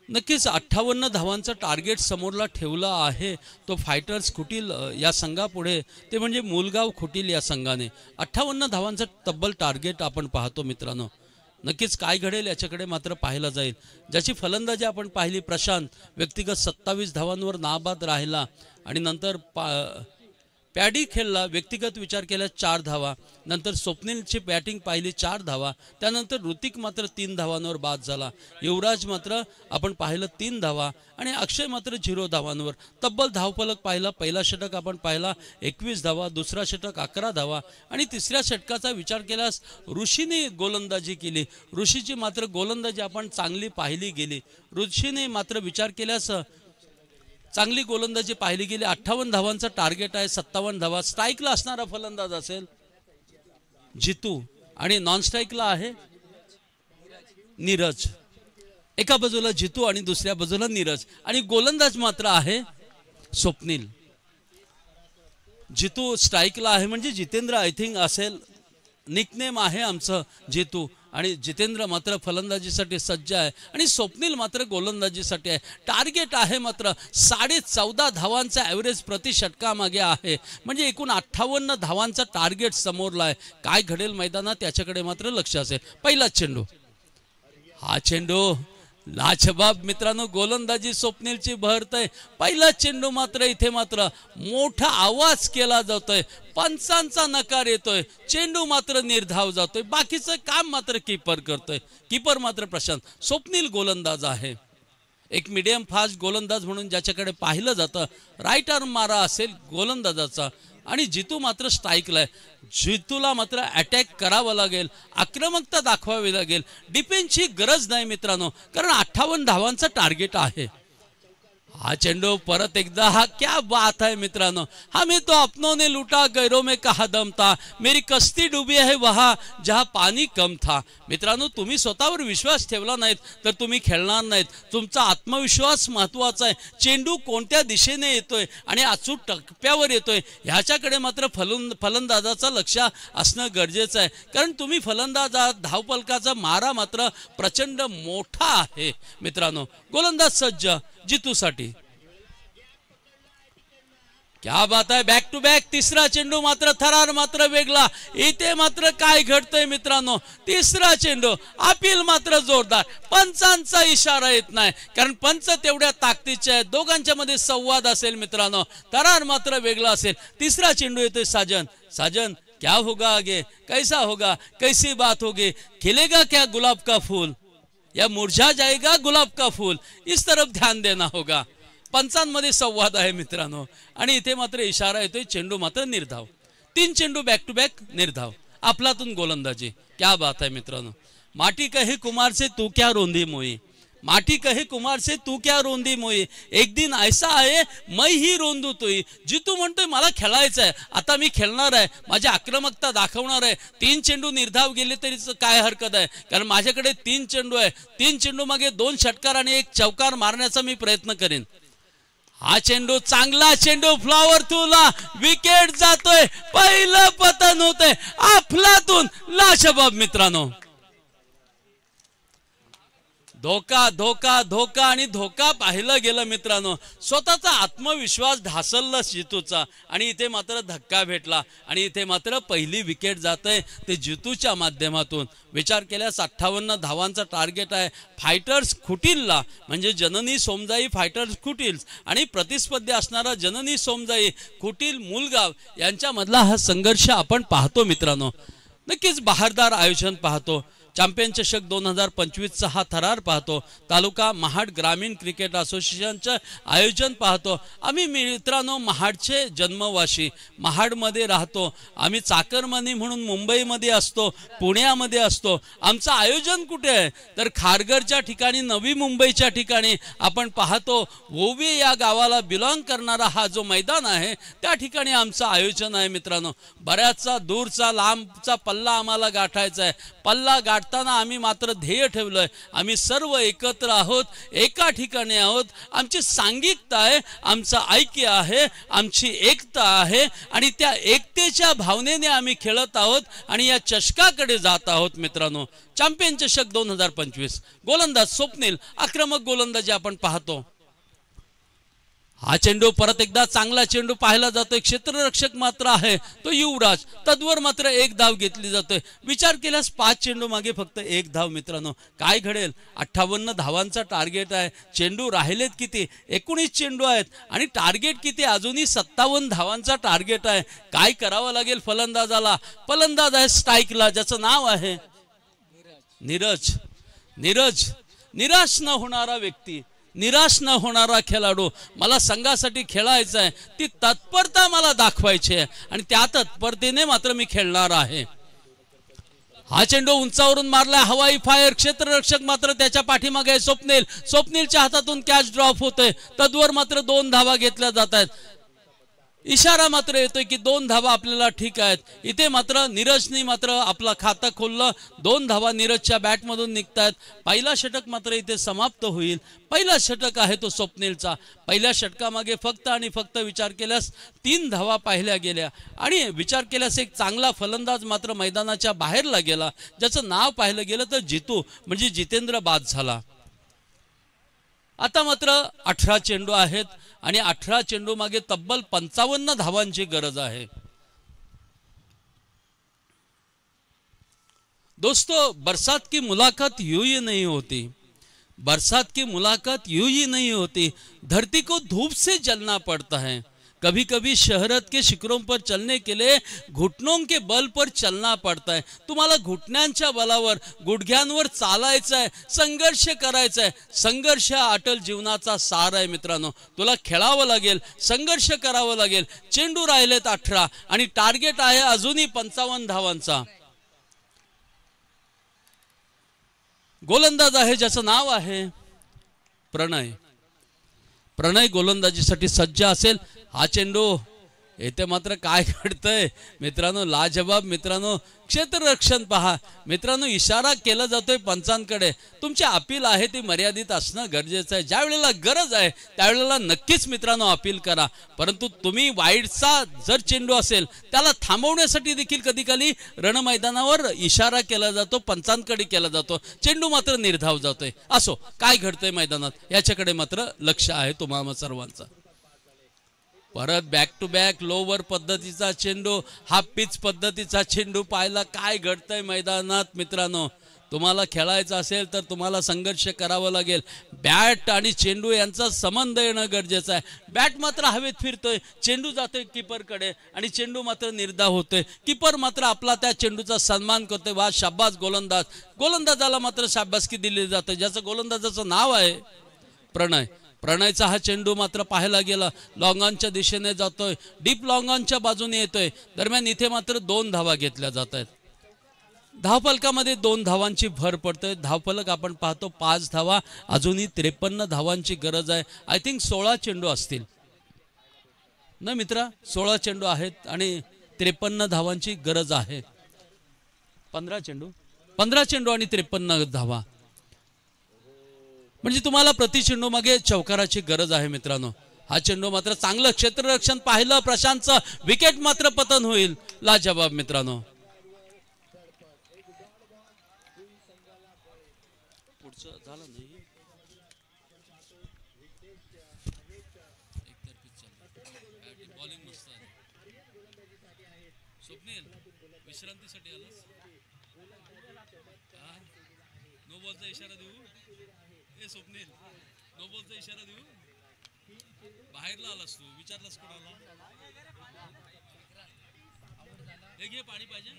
नक्कीच 58 धावांचा टार्गेट समोरला ठेवला आहे तो फायटर्स खुटील या संघापुढे, ते म्हणजे मूलगाव खुटील या संघाने 58 धावांचा तब्बल टार्गेट आपण पाहतो मित्रांनो। नक्कीच काय घडेल याच्याकडे मात्र पाहायला जाईल। ज्याची फलंदाजी आपण पाहिली, प्रशांत व्यक्तिगत 27 धावांवर नाबाद राहिला आणि नंतर पॅडी खेळला, व्यक्तिगत विचार केल्यास 4 धावा, नंतर स्वप्नीलची बॅटिंग पाहिली 4 धावा, त्यानंतर ऋतिक मात्र 3 धावांवर बाद झाला, युवराज मात्र आपण पाहिलं 3 धावा आणि अक्षय मात्र 0 धावांवर। तब्बल धावफलक पाहिला, पहिला षटक आपण पाहिला 21 धावा, दुसरा षटक 11 धावा आणि तिसऱ्या षटकाचा विचार केल्यास ऋषीने गोलंदाजी केली। ऋषीची मात्र गोलंदाजी आपण चांगली पाहिली गेली, ऋषीने मात्र विचार केल्यास चांगली गोलंदाजी पाहिली गेली। 58 धावांचा टार्गेट आहे, 57 धावा। स्ट्राईकला असणारा फलंदाज असेल जितू आणि नॉन स्ट्राईकला आहे नीरज। एका बाजूला जितू आणि दुसऱ्या बाजूला नीरज आणि गोलंदाज मात्र आहे स्वप्नील। जितू स्ट्राईकला आहे म्हणजे जितेंद्र आय थिंक असेल, निकनेम आहे आमचं जितू, आणि जितेंद्र मात्र फलंदाजीसाठी सज्ज आहे आणि स्वप्नील मात्र गोलंदाजीसाठी आहे। टार्गेट आहे मात्र 14.5 धावांचा ॲव्हरेज प्रति षटकामागे आहे, म्हणजे एकूण 58 धावांचा टार्गेट समोरला आहे। काय घडेल मैदानात त्याच्याकडे मात्र लक्ष असेल। पहिला चेंडू, हा चेंडू लाजबाब मित्रांनो, गोलंदाजी स्वप्नीलची बहरतय। पहिला चेंडू मात्र इथे मात्र मोठा आवाज केला जातोय, पंचांचा नकार येतोय, चेंडू मात्र निर्धाव जातोय, बाकीचं काम मात्र कीपर करतोय। कीपर मात्र प्रशांत, स्वप्नील गोलंदाज आहे। एक मीडियम फास्ट गोलंदाज म्हणून ज्याच्याकडे पाहिलं जातं, राईट आर्म मारा असेल गोलंदाजाचा, आणि जितू मात्र स्ट्राईकला आहे. जितूला मात्र अटॅक करावा लागेल, आक्रमकता दाखवावी लागेल. डिफेन्सची गरज नाही मित्रांनो, कारण 58 धावांचा टार्गेट आहे. हा चेंडू परत एकदा, हा क्या बात है मित्रांनो, हमें तो अपनों ने लूटा गैरों में कहा दम था, मेरी कश्ती डुबी है वहां जहां पाणी कम था. मित्रांनो, तुम्ही स्वतःवर विश्वास ठेवला नाहीत तर तुम्ही खेळणार नाहीत. तुमचा आत्मविश्वास महत्त्वाचा आहे. चेंडू कोणत्या दिशेने येतोय आणि अचूक टप्प्यावर येतोय ह्याच्याकडे मात्र फलंदाजाचं लक्ष असणं गरजेचं आहे, कारण तुम्ही फलंदाज धावपलकाचा मारा मात्र प्रचंड मोठा आहे मित्रांनो. गोलंदाज सज्ज जितूसाठी. क्या बात आहे, बॅक टू बॅक तिसरा चेंडू मात्र थरार मात्र वेगळा. इथे मात्र काय घडतंय मित्रांनो, तिसरा चेंडू अपील मात्र जोरदार. पंचांचा इशारा येत नाही, कारण पंच तेवढ्या ताकदीचे आहेत. दोघांच्या मध्ये संवाद असेल मित्रांनो, थरार मात्र वेगळा असेल. तिसरा चेंडू येतोय साजन. साजन, क्या होगा आगे, कैसा होगा, कैसी बात होगी, खिलेगा क्या गुलाब का फूल या मुरझा जाएगा गुलाब का फूल, इस तरफ ध्यान देना होगा. पंचांमध्ये संवाद आहे मित्रांनो, आणि इथे मात्र इशारा येतोय. चेंडू मात्र निर्धाव. 3 चेंडू बॅक टू बॅक निर्धाव. आपलातून गोलंदाजी, क्या बात आहे मित्रांनो. माटी कहे कुमार से तू क्या रोंदी मोई, माटी कहे कुमार से तू क्या रोंदी मोई, एक दिन ऐसा आहे मैं ही रोंदू तोई. जितू म्हणतोय मला खेळायचं आहे, आता मी खेळणार आहे, माझी आक्रमकता दाखवणार आहे. 3 चेंडू निर्धाव गेले तरी काय हरकत आहे, कारण माझ्याकडे 3 चेंडू आहे. 3 चेंडू मागे 2 षटकार आणि 1 चौकार मारण्याचा मी प्रयत्न करेन. हा चेंडू चांगला चेंडू, फ्लॉवर तुला विकेट जातोय. पहिलं पतन होतंय आपलातून लाजवाब मित्रांनो. धोका धोका धोका आणि धोका पाहिलं गेलं मित्रांनो. स्वतःचा आत्मविश्वास ढासळला जितूचा, आणि इथे मात्र धक्का भेटला, आणि इथे मात्र पहिली विकेट जाते ते जितूच्या माध्यमातून. विचार केल्यास 58 धावांचा टार्गेट आहे. फायटर्स खुटीलला, म्हणजे जननी सोमजाई फायटर्स खुटील आणि प्रतिस्पर्धी असणारा जननी सोमजाई खुटील मुलगाव यांच्यामधला हा संघर्ष आपण पाहतो मित्रांनो. नक्कीच बहारदार आयोजन पाहतो. चॅम्पियन चषक 2025चा हा थरार पाहतो. तालुका महाड ग्रामीण क्रिकेट असोसिएशनचं आयोजन पाहतो. आम्ही मित्रांनो महाडचे जन्मवासी, महाडमध्ये राहतो. आम्ही चाकरमानी म्हणून मुंबईमध्ये असतो, पुण्यामध्ये असतो. आमचं आयोजन कुठे आहे तर खारघरच्या ठिकाणी, नवी मुंबईच्या ठिकाणी आपण पाहतो. ओवी या गावाला बिलॉंग करणारा हा जो मैदान आहे त्या ठिकाणी आमचं आयोजन आहे मित्रांनो. बऱ्याचसा दूरचा लांबचा पल्ला आम्हाला गाठायचा आहे. पल्ला गाठताना आम्ही मात्र ध्येय ठेवलंय, आम्ही सर्व एकत्र आहोत, एका ठिकाणी आहोत. आमची सांघिकता आहे, आमचं ऐक्य आहे, आमची एकता आहे, आणि त्या एकतेच्या भावनेने आम्ही खेळत आहोत आणि या चषकाकडे जात आहोत मित्रांनो. चॅम्पियन चषक 2025. गोलंदाज स्वप्नील, आक्रमक गोलंदाजी आपण पाहतो. हा चेंडू परत एकदा चांगला चेंडू पाहिला जातोय. क्षेत्ररक्षक मात्र आहे तो युवराज. तद्वर मात्र 1 धाव घेतली जातोय. विचार केल्यास 5 चेंडू मागे फक्त 1 धाव मित्रांनो. काय घडेल, 58 धावांचा टार्गेट आहे. चेंडू राहिलेत किती, 19 चेंडू आहेत, आणि टार्गेट किती, अजूनही 57 धावांचा टार्गेट आहे. काय करावं लागेल फलंदाजाला. फलंदाज आहे स्ट्राईकला, ज्याचं नाव आहे नीरज. नीरज, निराश न होणारा व्यक्ती, निराश न होणारा खेळाडू. मला संघासाठी खेळायचं आहे, ती तत्परता मला दाखवायची आहे, आणि त्या तत्परतेने मात्र मी खेळणार आहे. हा चेंडू उंचावरून मारला, हवाई फायर. क्षेत्ररक्षक मात्र त्याच्या पाठीमागे आहे स्वप्नील. स्वप्नीलच्या हातातून कॅच ड्रॉप होतोय. तद्वर मात्र 2 धावा घेतल्या जात आहेत. इशारा मात्र येतोय की 2 धावा आपल्याला ठीक आहेत. इथे मात्र नीरजनी मात्र आपलं खातं खोललं. 2 धावा नीरजच्या बॅटमधून निघतायत. पहिला षटक मात्र इथे समाप्त होईल. पहिला षटक आहे तो स्वप्नीलचा. पहिल्या षटकामागे फक्त आणि फक्त विचार केल्यास 3 धावा पाहिल्या गेल्या, आणि विचार केल्यास एक चांगला फलंदाज मात्र मैदानाच्या बाहेरला गेला, ज्याचं नाव पाहिलं गेलं तर जितू, म्हणजे जितेंद्र बाद झाला. आता मात्र 18 चेंडू आहेत, आणि 18 चेंडू मागे तब्बल 55 धावांची गरज आहे. दोस्तों, बरसात की मुलाकात यूं ही नहीं होती, बरसात की मुलाकात यूं ही नहीं होती. धरती को धूप से जलना पड़ता है, कभी कभी शहरत के शिखरों पर चलने के लिए घुटनों के बल पर चलना पड़ता है। तुम्हाला घुटण्यांच्या बलावर गुडघ्यांवर चालायचं आहे, संघर्ष करायचा आहे। संघर्ष अटल जीवनाचा सार आहे मित्रांनो। तुला खेळावं लागेल, संघर्ष करावं लागेल। चेंडू राहिलेत 18 आणि टार्गेट आहे अजूनही 55 धावांचा। गोलंदाज आहे ज्याचं नाव आहे प्रणय। प्रणय गोलंदाजीसाठी सज्ज असेल। हा चेंडू येथे मात्र काय घडतंय मित्रांनो, लाजवाब मित्रांनो। क्षेत्ररक्षण पहा मित्रांनो, इशारा केला जातोय पंचांकडे। तुमची अपील आहे ती मर्यादित असणं गरजेचं आहे। ज्या वेळेला गरज आहे त्यावेळेला नक्कीच मित्रांनो अपील करा, परंतु तुम्ही वाईडचा जर चेंडू असेल त्याला थांबवण्यासाठी देखील कधी कधी रणमैदानावर इशारा केला जातो, पंचांकडे केला जातो। चेंडू मात्र निर्धाव जातोय। असो काय घडतंय मैदानात याच्याकडे मात्र लक्ष आहे तुम्हा सर्वांचं। परत बॅक टू बॅक लोवर पद्धतीचा चेंडू, हाफ पिच पद्धतीचा चेंडू पाहायला काय घडतंय मैदानात मित्रांनो। तुम्हाला खेळायचं असेल तर तुम्हाला संघर्ष करावा लागेल। बॅट आणि चेंडू यांचा संबंध येणं गरजेचं आहे। बॅट मात्र हवेत फिरतोय, चेंडू जातोय कीपरकडे आणि चेंडू मात्र निर्धाव होतोय। कीपर मात्र आपला त्या चेंडूचा सन्मान करतोय। वा शाबास गोलंदाज। गोलंदाजाला मात्र शाबासकी दिली जाते, ज्याचं गोलंदाजाचं नाव आहे प्रणय। प्रणयचा हा चेंडू मात्र पाहायला गेला लॉंगॉनच्या दिशेने जातोय, डीप लॉंगॉनच्या बाजूने येतोय। दरम्यान इथे मात्र 2 धावा घेतल्या जात आहेत। धावफलकामध्ये 2 धावांची भर पडते। धावफलक आपण पाहतो 5 धावा, अजूनही 53 धावांची गरज आहे। आय थिंक 16 चेंडू असतील ना मित्रा, 16 चेंडू आहेत आणि 53 धावांची गरज आहे। 15 चेंडू आणि 53 धावा, म्हणजे तुम्हाला प्रति चेंडू मागे चौकाराची गरज आहे मित्रांनो। हा चेंडू मात्र चांगलं क्षेत्ररक्षण पाहिलं प्रशांतचं, विकेट मात्र पतन होईल। लाजवाब मित्रांनो। पुढचं झालं नाही, बॉलिंग मस्त आहे। स्वप्नील विश्रांतीसाठी आलास, नो बॉलचा इशारा देऊ। स्वप्नील नो बॉलचा इशारा देऊ, बाहेरला आलास तू, विचारलास कोणाला? हे घे पाणी पाहिजे।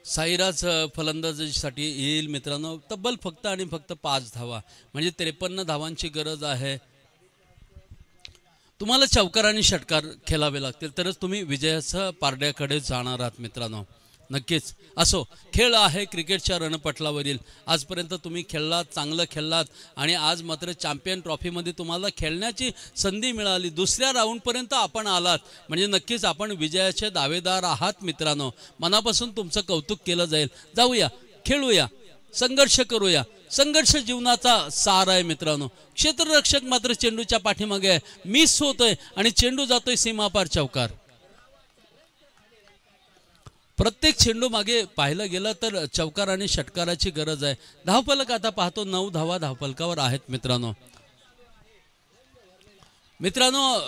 साईराज फलंदाजीसाठी येईल मित्रांनो। तब्बल फक्त आणि फक्त 5 धावा, म्हणजे 53 धावांची गरज आहे। तुम्हाला चौकार आणि षटकार खेळावे लागतील तरच तुम्ही विजयाच्या पारड्याकडे जाणार आहात मित्रांनो। नक्कीच असो, खेळ आहे क्रिकेटच्या रणपटलावरील। आजपर्यंत तुम्ही खेळलात, चांगलं खेळलात आणि आज मात्र चॅम्पियन ट्रॉफीमध्ये तुम्हाला खेळण्याची संधी मिळाली। दुसऱ्या राऊंडपर्यंत आपण आलात, म्हणजे नक्कीच आपण विजयाचे दावेदार आहात मित्रांनो। मनापासून तुमचं कौतुक केलं जाईल। जाऊया, खेळूया, संघर्ष करूया। संघर्ष जीवनाचा सार आहे मित्रांनो। क्षेत्ररक्षक मात्र चेंडूच्या पाठीमागे आहे, मिस होतोय आणि चेंडू जातोय सीमापार चौकार। प्रत्येक चेंडू मागे पाहिलं गेलं तर चौकार आणि षटकाराची गरज आहे। धावफलक आता पाहतो 9 धावा धावफलकावर आहेत मित्रांनो।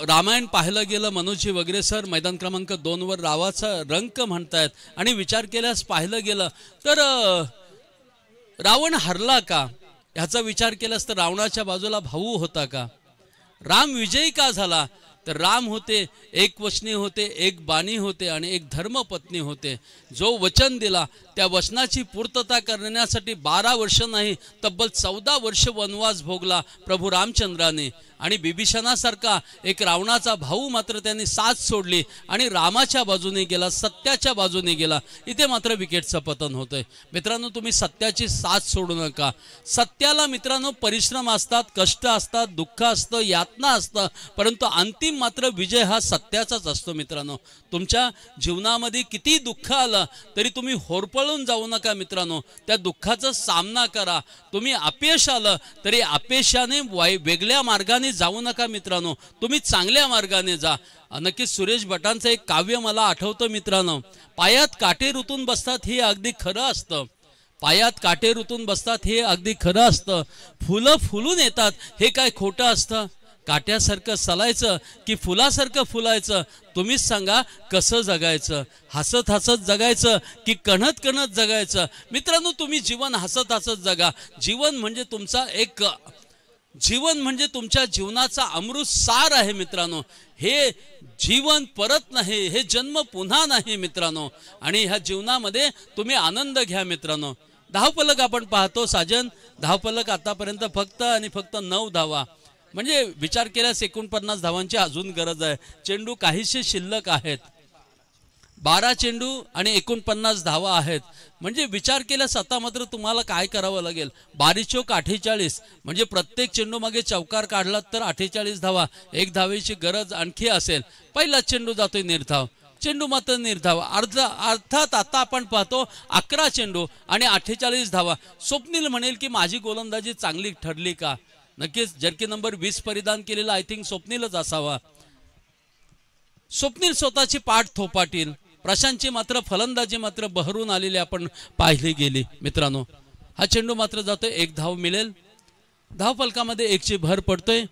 रामायण पाहिलं गेलं मनोजी वगैरे सर मैदान क्रमांक 2 वर रावाचा रंक म्हणतायत आणि विचार केल्यास पाहिलं गेलं तर रावण हरला का ह्याचा विचार केलास तर रावणाच्या बाजूला भाऊ होता का? राम विजयी का झाला तर राम होते, एक वचनी होते, एक बाणी होते आणि एक धर्मपत्नी होते। जो वचन दिला त्या वचनाची पूर्तता करण्यासाठी 12 वर्ष नाही तब्बल 14 वर्ष वनवास भोगला प्रभू रामचंद्राने। आणि बिभीषणासारखा एक रावणाचा भाऊ मात्र त्यांनी साथ सोडली आणि रामाच्या बाजूने गेला, सत्याच्या बाजूने गेला। इथे मात्र विकेटचं पतन होतंय मित्रांनो। तुम्ही सत्याची साथ सोडू नका। सत्याला मित्रांनो परिश्रम असतात, कष्ट असतात, दुःख असतं, यातना असतं, परंतु अंतिम मात्र विजय हा सत्याचाच असतो मित्रांनो। तुमच्या जीवनामध्ये किती दुःख आलं तरी तुम्ही होरपळून जाऊ नका मित्रांनो। त्या दुःखाचा सामना करा। तुम्ही अपयश आलं तरी अपयशाने वेगळ्या मार्गाने जाऊ नका मित्रांनो, तुम्ही चांगल्या मार्गाने जा। नक्कीच सुरेश भटांचं एक काव्य मला आठवतं मित्रांनो, पायात काटे रुतून बसतात हे अगदी खरं असतं। पायात काटे रुतून बसतात हे अगदी खरं असतं। फुलं फुलून येतात हे काय खोटं असतं? काट्यासारखं सलायचं की फुलासारखं फुलायचं, तुम्हीच सांगा कसं जगायचं? हसत हसत जगायचं की कणत कणत जगायचं? मित्रांनो, तुम्ही जीवन हसत हसत जगा. जीवन म्हणजे तुमचा जीवन म्हणजे तुमच्या जीवनाचा अमृत सार आहे मित्रांनो. हे जीवन परत नाही, हे जन्म पुन्हा नाही मित्रांनो. आणि ह्या जीवनामध्ये तुम्ही आनंद घ्या मित्रांनो. धावफलक आपण पाहतो साजन, धावफलक आतापर्यंत फक्त आणि फक्त 9 धावा, म्हणजे विचार केल्यास 49 धावांची अजून गरज आहे. चेंडू काहीसे शिल्लक आहेत. 12 चेंडू आणि 49 धावा आहेत. म्हणजे विचार केल्यास आता मात्र तुम्हाला काय करावं लागेल? 12 चोक 48, म्हणजे प्रत्येक चेंडू मागे चौकार काढला तर 48 धावा. एक धावेची गरज आणखी असेल. पहिला चेंडू जातोय निर्धाव, चेंडू मात्र निर्धाव. अर्थात आता आपण पाहतो 11 चेंडू आणि 48 धावा. स्वप्नील म्हणेल की माझी गोलंदाजी चांगली ठरली का? नक्कीच जर्की नंबर 20 परिधान केलेला आय थिंक स्वप्नीलच असावा. स्वप्नील स्वतःची पाठ थोपाटील. प्रशांतची मात्र फलंदाजी मात्र बहरून आलेली आपण पाहिली गेली मित्रांनो. हा चेंडू मात्र जातोय, 1 धाव मिळेल. धावफलकामध्ये 1 ची भर पडतोय.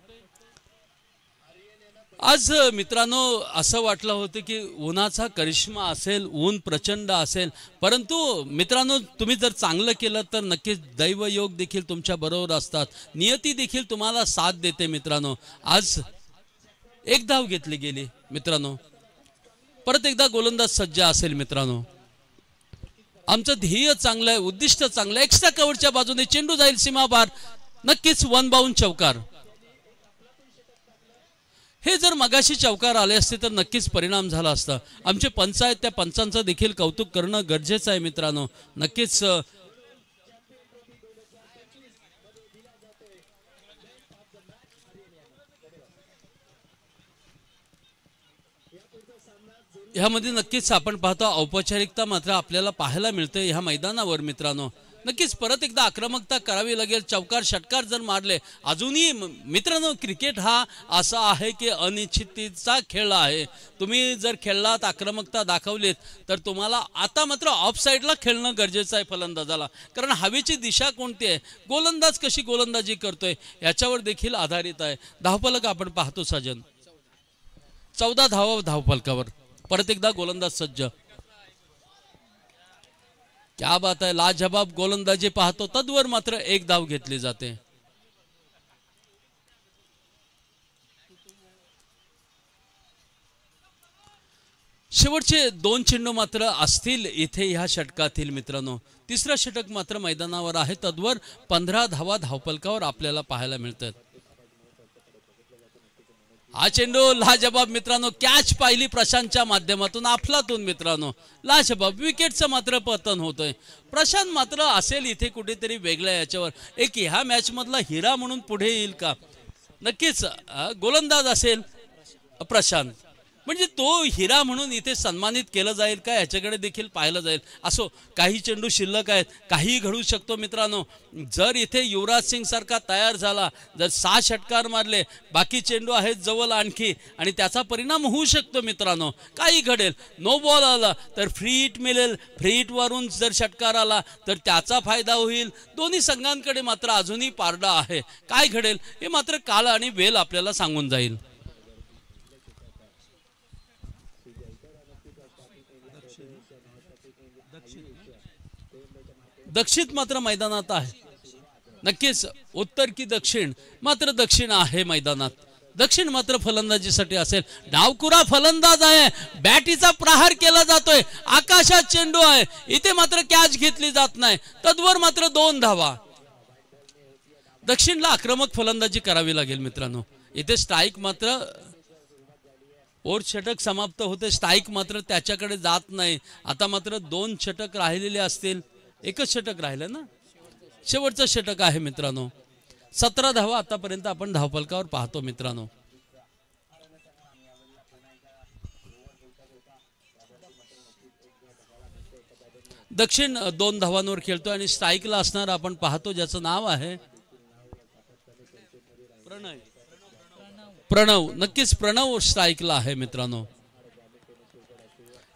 आज मित्रांनो असं वाटलं होतं की उन्हाचा करिश्मा असेल, ऊन प्रचंड असेल, परंतु मित्रांनो तुम्ही जर चांगलं केलं तर नक्कीच दैवयोग देखील तुमच्या बरोबर असतात. नियती देखील तुम्हाला साथ देते मित्रांनो. आज 1 धाव घेतली गेली मित्रांनो. परत एकदा गोलंदाज सज्ज असेल मित्रांनो. आमचं ध्येय चांगलं आहे, उद्दिष्ट चांगलं आहे. एक्स्ट्रा कव्हरच्या बाजूने चेंडू जाईल सीमापार, नक्कीच 1 बाउंड चौकार. हे जर मगाशी चौकार आले असते तर नक्कीच परिणाम झाला असता. आमचे पंच आहेत, त्या पंचांचं देखील कौतुक करणं गरजेचं आहे मित्रांनो. नक्कीच ह्यामध्ये नक्कीच आपण पाहतो औपचारिकता मात्र आपल्याला पाहायला मिळते ह्या मैदानावर मित्रांनो. नक्कीच परत एकदा आक्रमकता करावी लागेल. चौकार षटकार जर मारले, अजूनही मित्रांनो क्रिकेट हा असा आहे की अनिश्चिततेचा खेळ आहे. तुम्ही जर खेळलात, आक्रमकता दाखवलीत तर तुम्हाला आता मात्र ऑफ साईडला खेळणं गरजेचं आहे फलंदाजाला. कारण हवेची दिशा कोणती आहे, गोलंदाज कशी गोलंदाजी करतोय याच्यावर देखील आधारित आहे. धावफलक आपण पाहतो साजन, 14 धावा धावफलकावर. परत एकदा गोलंदाज सज्ज. क्या बात आहे, लाजवाब गोलंदाजी पाहतो. तद्वर मात्र 1 धाव घेतली जाते. शेवटचे 2 चेंडू मात्र असतील इथे ह्या षटकातील मित्रांनो. तिसरा षटक मात्र मैदानावर आहे. तद्वर 15 धावा धावफलकावर आपल्याला पाहायला मिळतात. हा चेंडू लाजबाब मित्रांनो. कॅच पाहिली प्रशांतच्या माध्यमातून, अफलातून मित्रांनो. लाजबाब, विकेटचं मात्र पतन होतंय. प्रशांत मात्र असेल इथे कुठेतरी वेगळ्या याच्यावर. एक ह्या मॅच मधला हिरा म्हणून पुढे येईल का? नक्कीच गोलंदाज असेल प्रशांत, म्हणजे तो हिरा म्हणून इथे सन्मानित केलं जाईल का याच्याकडे देखील पाहिलं जाईल. असो, काही चेंडू शिल्लक आहेत, काही घडू शकतो मित्रांनो. जर इथे युवराज सिंग सारखा तयार झाला, जर 6 षटकार मारले, बाकी चेंडू आहेत जवळ आणखी, आणि त्याचा परिणाम होऊ शकतो मित्रांनो. काही घडेल. नो बॉल आला तर फ्री हिट मिळेल, फ्री हिट वरून जर षटकार आला तर त्याचा फायदा होईल. दोन्ही संघांकडे मात्र अजूनही पारडा आहे. काय घडेल हे मात्र काळ आणि वेळ आपल्याला सांगून जाईल. दक्षिण मात्र मैदानात आहे. नक्कीच उत्तर की दक्षिण, मात्र दक्षिण आहे मैदानात. दक्षिण मात्र फलंदाजीसाठी असेल. डावकुरा फलंदाज आहे, बॅटीचा प्रहार केला जातोय, आकाशात चेंडू आहे, इथे मात्र कॅच घेतली जात नाही. तद्वर मात्र 2 धावा. दक्षिणला आक्रमक फलंदाजी करावी लागेल मित्रांनो. इथे स्ट्राईक मात्र, ओर षटक समाप्त होते, स्ट्राईक मात्र त्याच्याकडे जात नाही. आता मात्र 2 षटक राहिलेले असतील. 1च षटक राहिलं ना, शेवटचं षटक आहे मित्रांनो. 17 धावा आतापर्यंत आपण धावफलकावर पाहतो मित्रांनो. दक्षिण 2 धावांवर खेळतो आणि स्ट्राईकला असणार आपण पाहतो ज्याचं नाव आहे प्रणव. नक्कीच प्रणव स्ट्राईकला आहे मित्रांनो.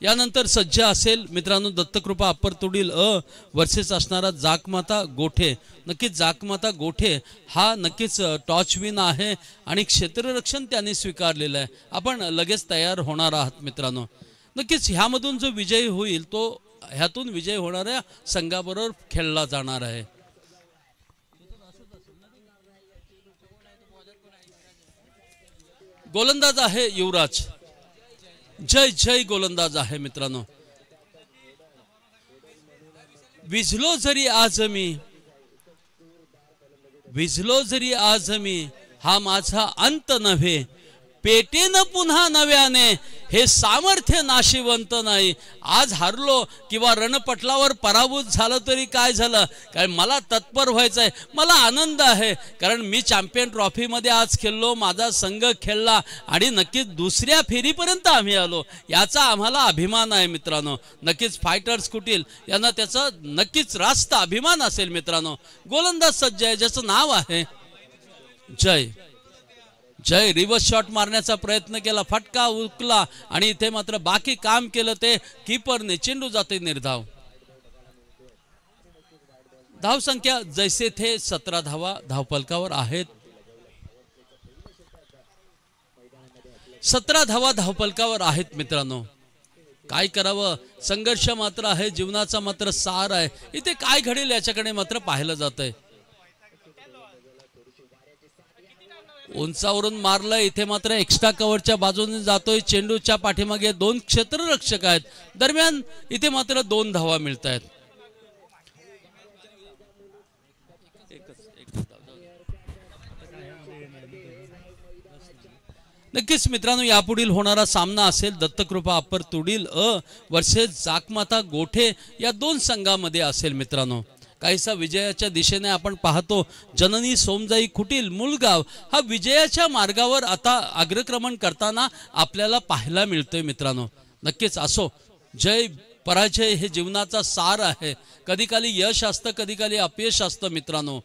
यानंतर सज्ज असेल मित्रांनो दत्तकृपा अप्पर तुडील वर्सेस असणारा जाकमाता गोठे। नक्कीच जाकमाता गोठे हा नक्कीच टॉच विन आहे आणि क्षेत्ररक्षण त्यांनी स्वीकारलेलं आहे। आपण लगेच तयार होणार आहात मित्रांनो। नक्कीच ह्यामधून जो विजयी होईल तो ह्यातून विजय होणाऱ्या संघाबरोबर खेळला जाणार आहे। गोलंदाज आहे युवराज। जय जय गोलंदाज आहे मित्रांनो। विझलो जरी आज मी हा माझा अंत नव्हे, पेटेन पुन्हा नव्याने हे सामर्थ्य नाशिवंत नाही। आज हारलो किंवा रणपटलावर पराभूत झालं तरी काय झालं, कारण मला तत्पर व्हायचं आहे, मला आनंद आहे, कारण मी चॅम्पियन ट्रॉफीमध्ये आज खेळलो, माझा संघ खेळला आणि नक्कीच दुसऱ्या फेरीपर्यंत आम्ही आलो, याचा आम्हाला अभिमान आहे मित्रांनो। नक्कीच फायटर्स कुटील यांना त्याचा नक्कीच रास्त अभिमान असेल मित्रांनो। गोलंदाज सज्ज आहे ज्याचं नाव आहे जय। जय रिव्हर्स शॉट मारण्याचा प्रयत्न केला, फटका उकला आणि इथे मात्र बाकी काम केलं ते कीपरने। चेंडू जाते निर्धाव। धाव संख्या जैसे थे 17 धावा धावफलकावर आहेत। 17 धावा धावफलकावर आहेत मित्रांनो। काय करावं, संघर्ष मात्र आहे, जीवनाचा मात्र सार आहे। इथे काय घडेल याच्याकडे मात्र पाहिलं जातंय। उंचावरून मारलं, इथे मात्र एक्स्ट्रा कव्हरच्या बाजूने जातोय। चेंडूच्या पाठीमागे 2 क्षेत्ररक्षक आहेत, दरम्यान इथे मात्र 2 धावा मिळत आहेत। नक्कीच मित्रांनो यापुढील होणारा सामना असेल दत्तकृपा अप्पर तुडील वर्सेस जाकमाता गोठे या 2 संघामध्ये असेल मित्रांनो। काहीसा विजयाच्या दिशेने आपण पाहतो जननी सोमजाई खुटील मुलगाव हा विजयाच्या मार्गावर आता अग्रक्रमण करताना आपल्याला पाहायला मिळतोय मित्रांनो। नक्कीच असो, जय पराजय हे जीवनाचा सार आहे। कधी काली यश असतं, कधी काली अपयश असतं मित्रांनो।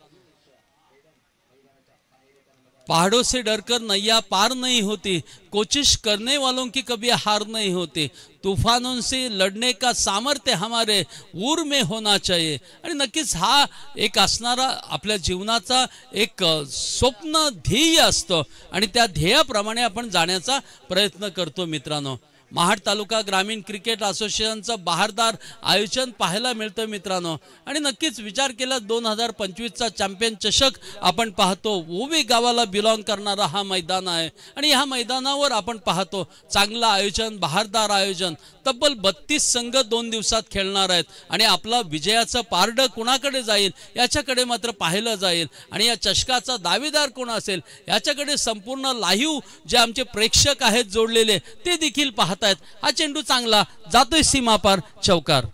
पहाड़ों से डरकर नैया पार नहीं होती, कोशिश करने वालों की कभी हार नहीं होती, तूफानों से लड़ने का सामर्थ्य हमारे ऊर में होना चाहिए। आणि नक्कीच हा एक असणारा आपल्या जीवनाचा एक स्वप्न ध्येय असतो आणि त्या ध्येयाप्रमाणे आपण जाण्याचा प्रयत्न करतो मित्रांनो। महाड तालुका ग्रामीण क्रिकेट असोसिएशनचं बहारदार आयोजन पाहायला मिळतं मित्रांनो। आणि नक्कीच विचार केला 2025चा चॅम्पियन चषक आपण पाहतो ओवी गावाला बिलॉंग करणारा हा मैदान आहे आणि ह्या मैदानावर आपण पाहतो चांगलं आयोजन, बहारदार आयोजन। तब्बल 32 संघ 2 दिवसात खेळणार आहेत आणि आपला विजयाचं पारडं कुणाकडे जाईल याच्याकडे मात्र पाहिलं जाईल आणि या चषकाचा दावेदार कोण असेल याच्याकडे संपूर्ण लाईव्ह जे आमचे प्रेक्षक आहेत जोडलेले ते देखील पाहतात। हा चेंडू चांगला जातोय सीमापार, चौकार।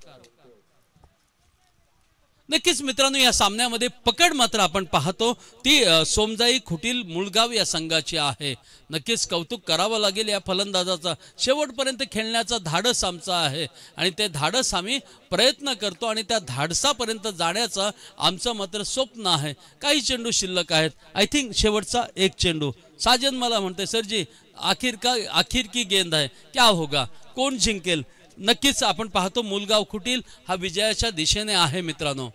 नक्कीच मित्रांनो या सामन्यामध्ये पकड मात्र आपण पाहतो ती सोमजाई खुटील मुळगाव या संघाची आहे। नक्कीच कौतुक करावं लागेल या फलंदाजाचा, शेवटपर्यंत खेळण्याचा धाडस आमचा आहे आणि ते धाडस आम्ही प्रयत्न करतो आणि त्या धाडसापर्यंत जाण्याचं आमचं मात्र स्वप्न आहे। काही चेंडू शिल्लक आहेत, आय थिंक शेवटचा एक चेंडू। साजन मला म्हणते सर जी आखिर की गेंद आहे, क्या होगा, कोण जिंकेल? नक्कीच आपण पाहतो मुलगाव खुटील हा विजयाच्या दिशेने आहे मित्रांनो।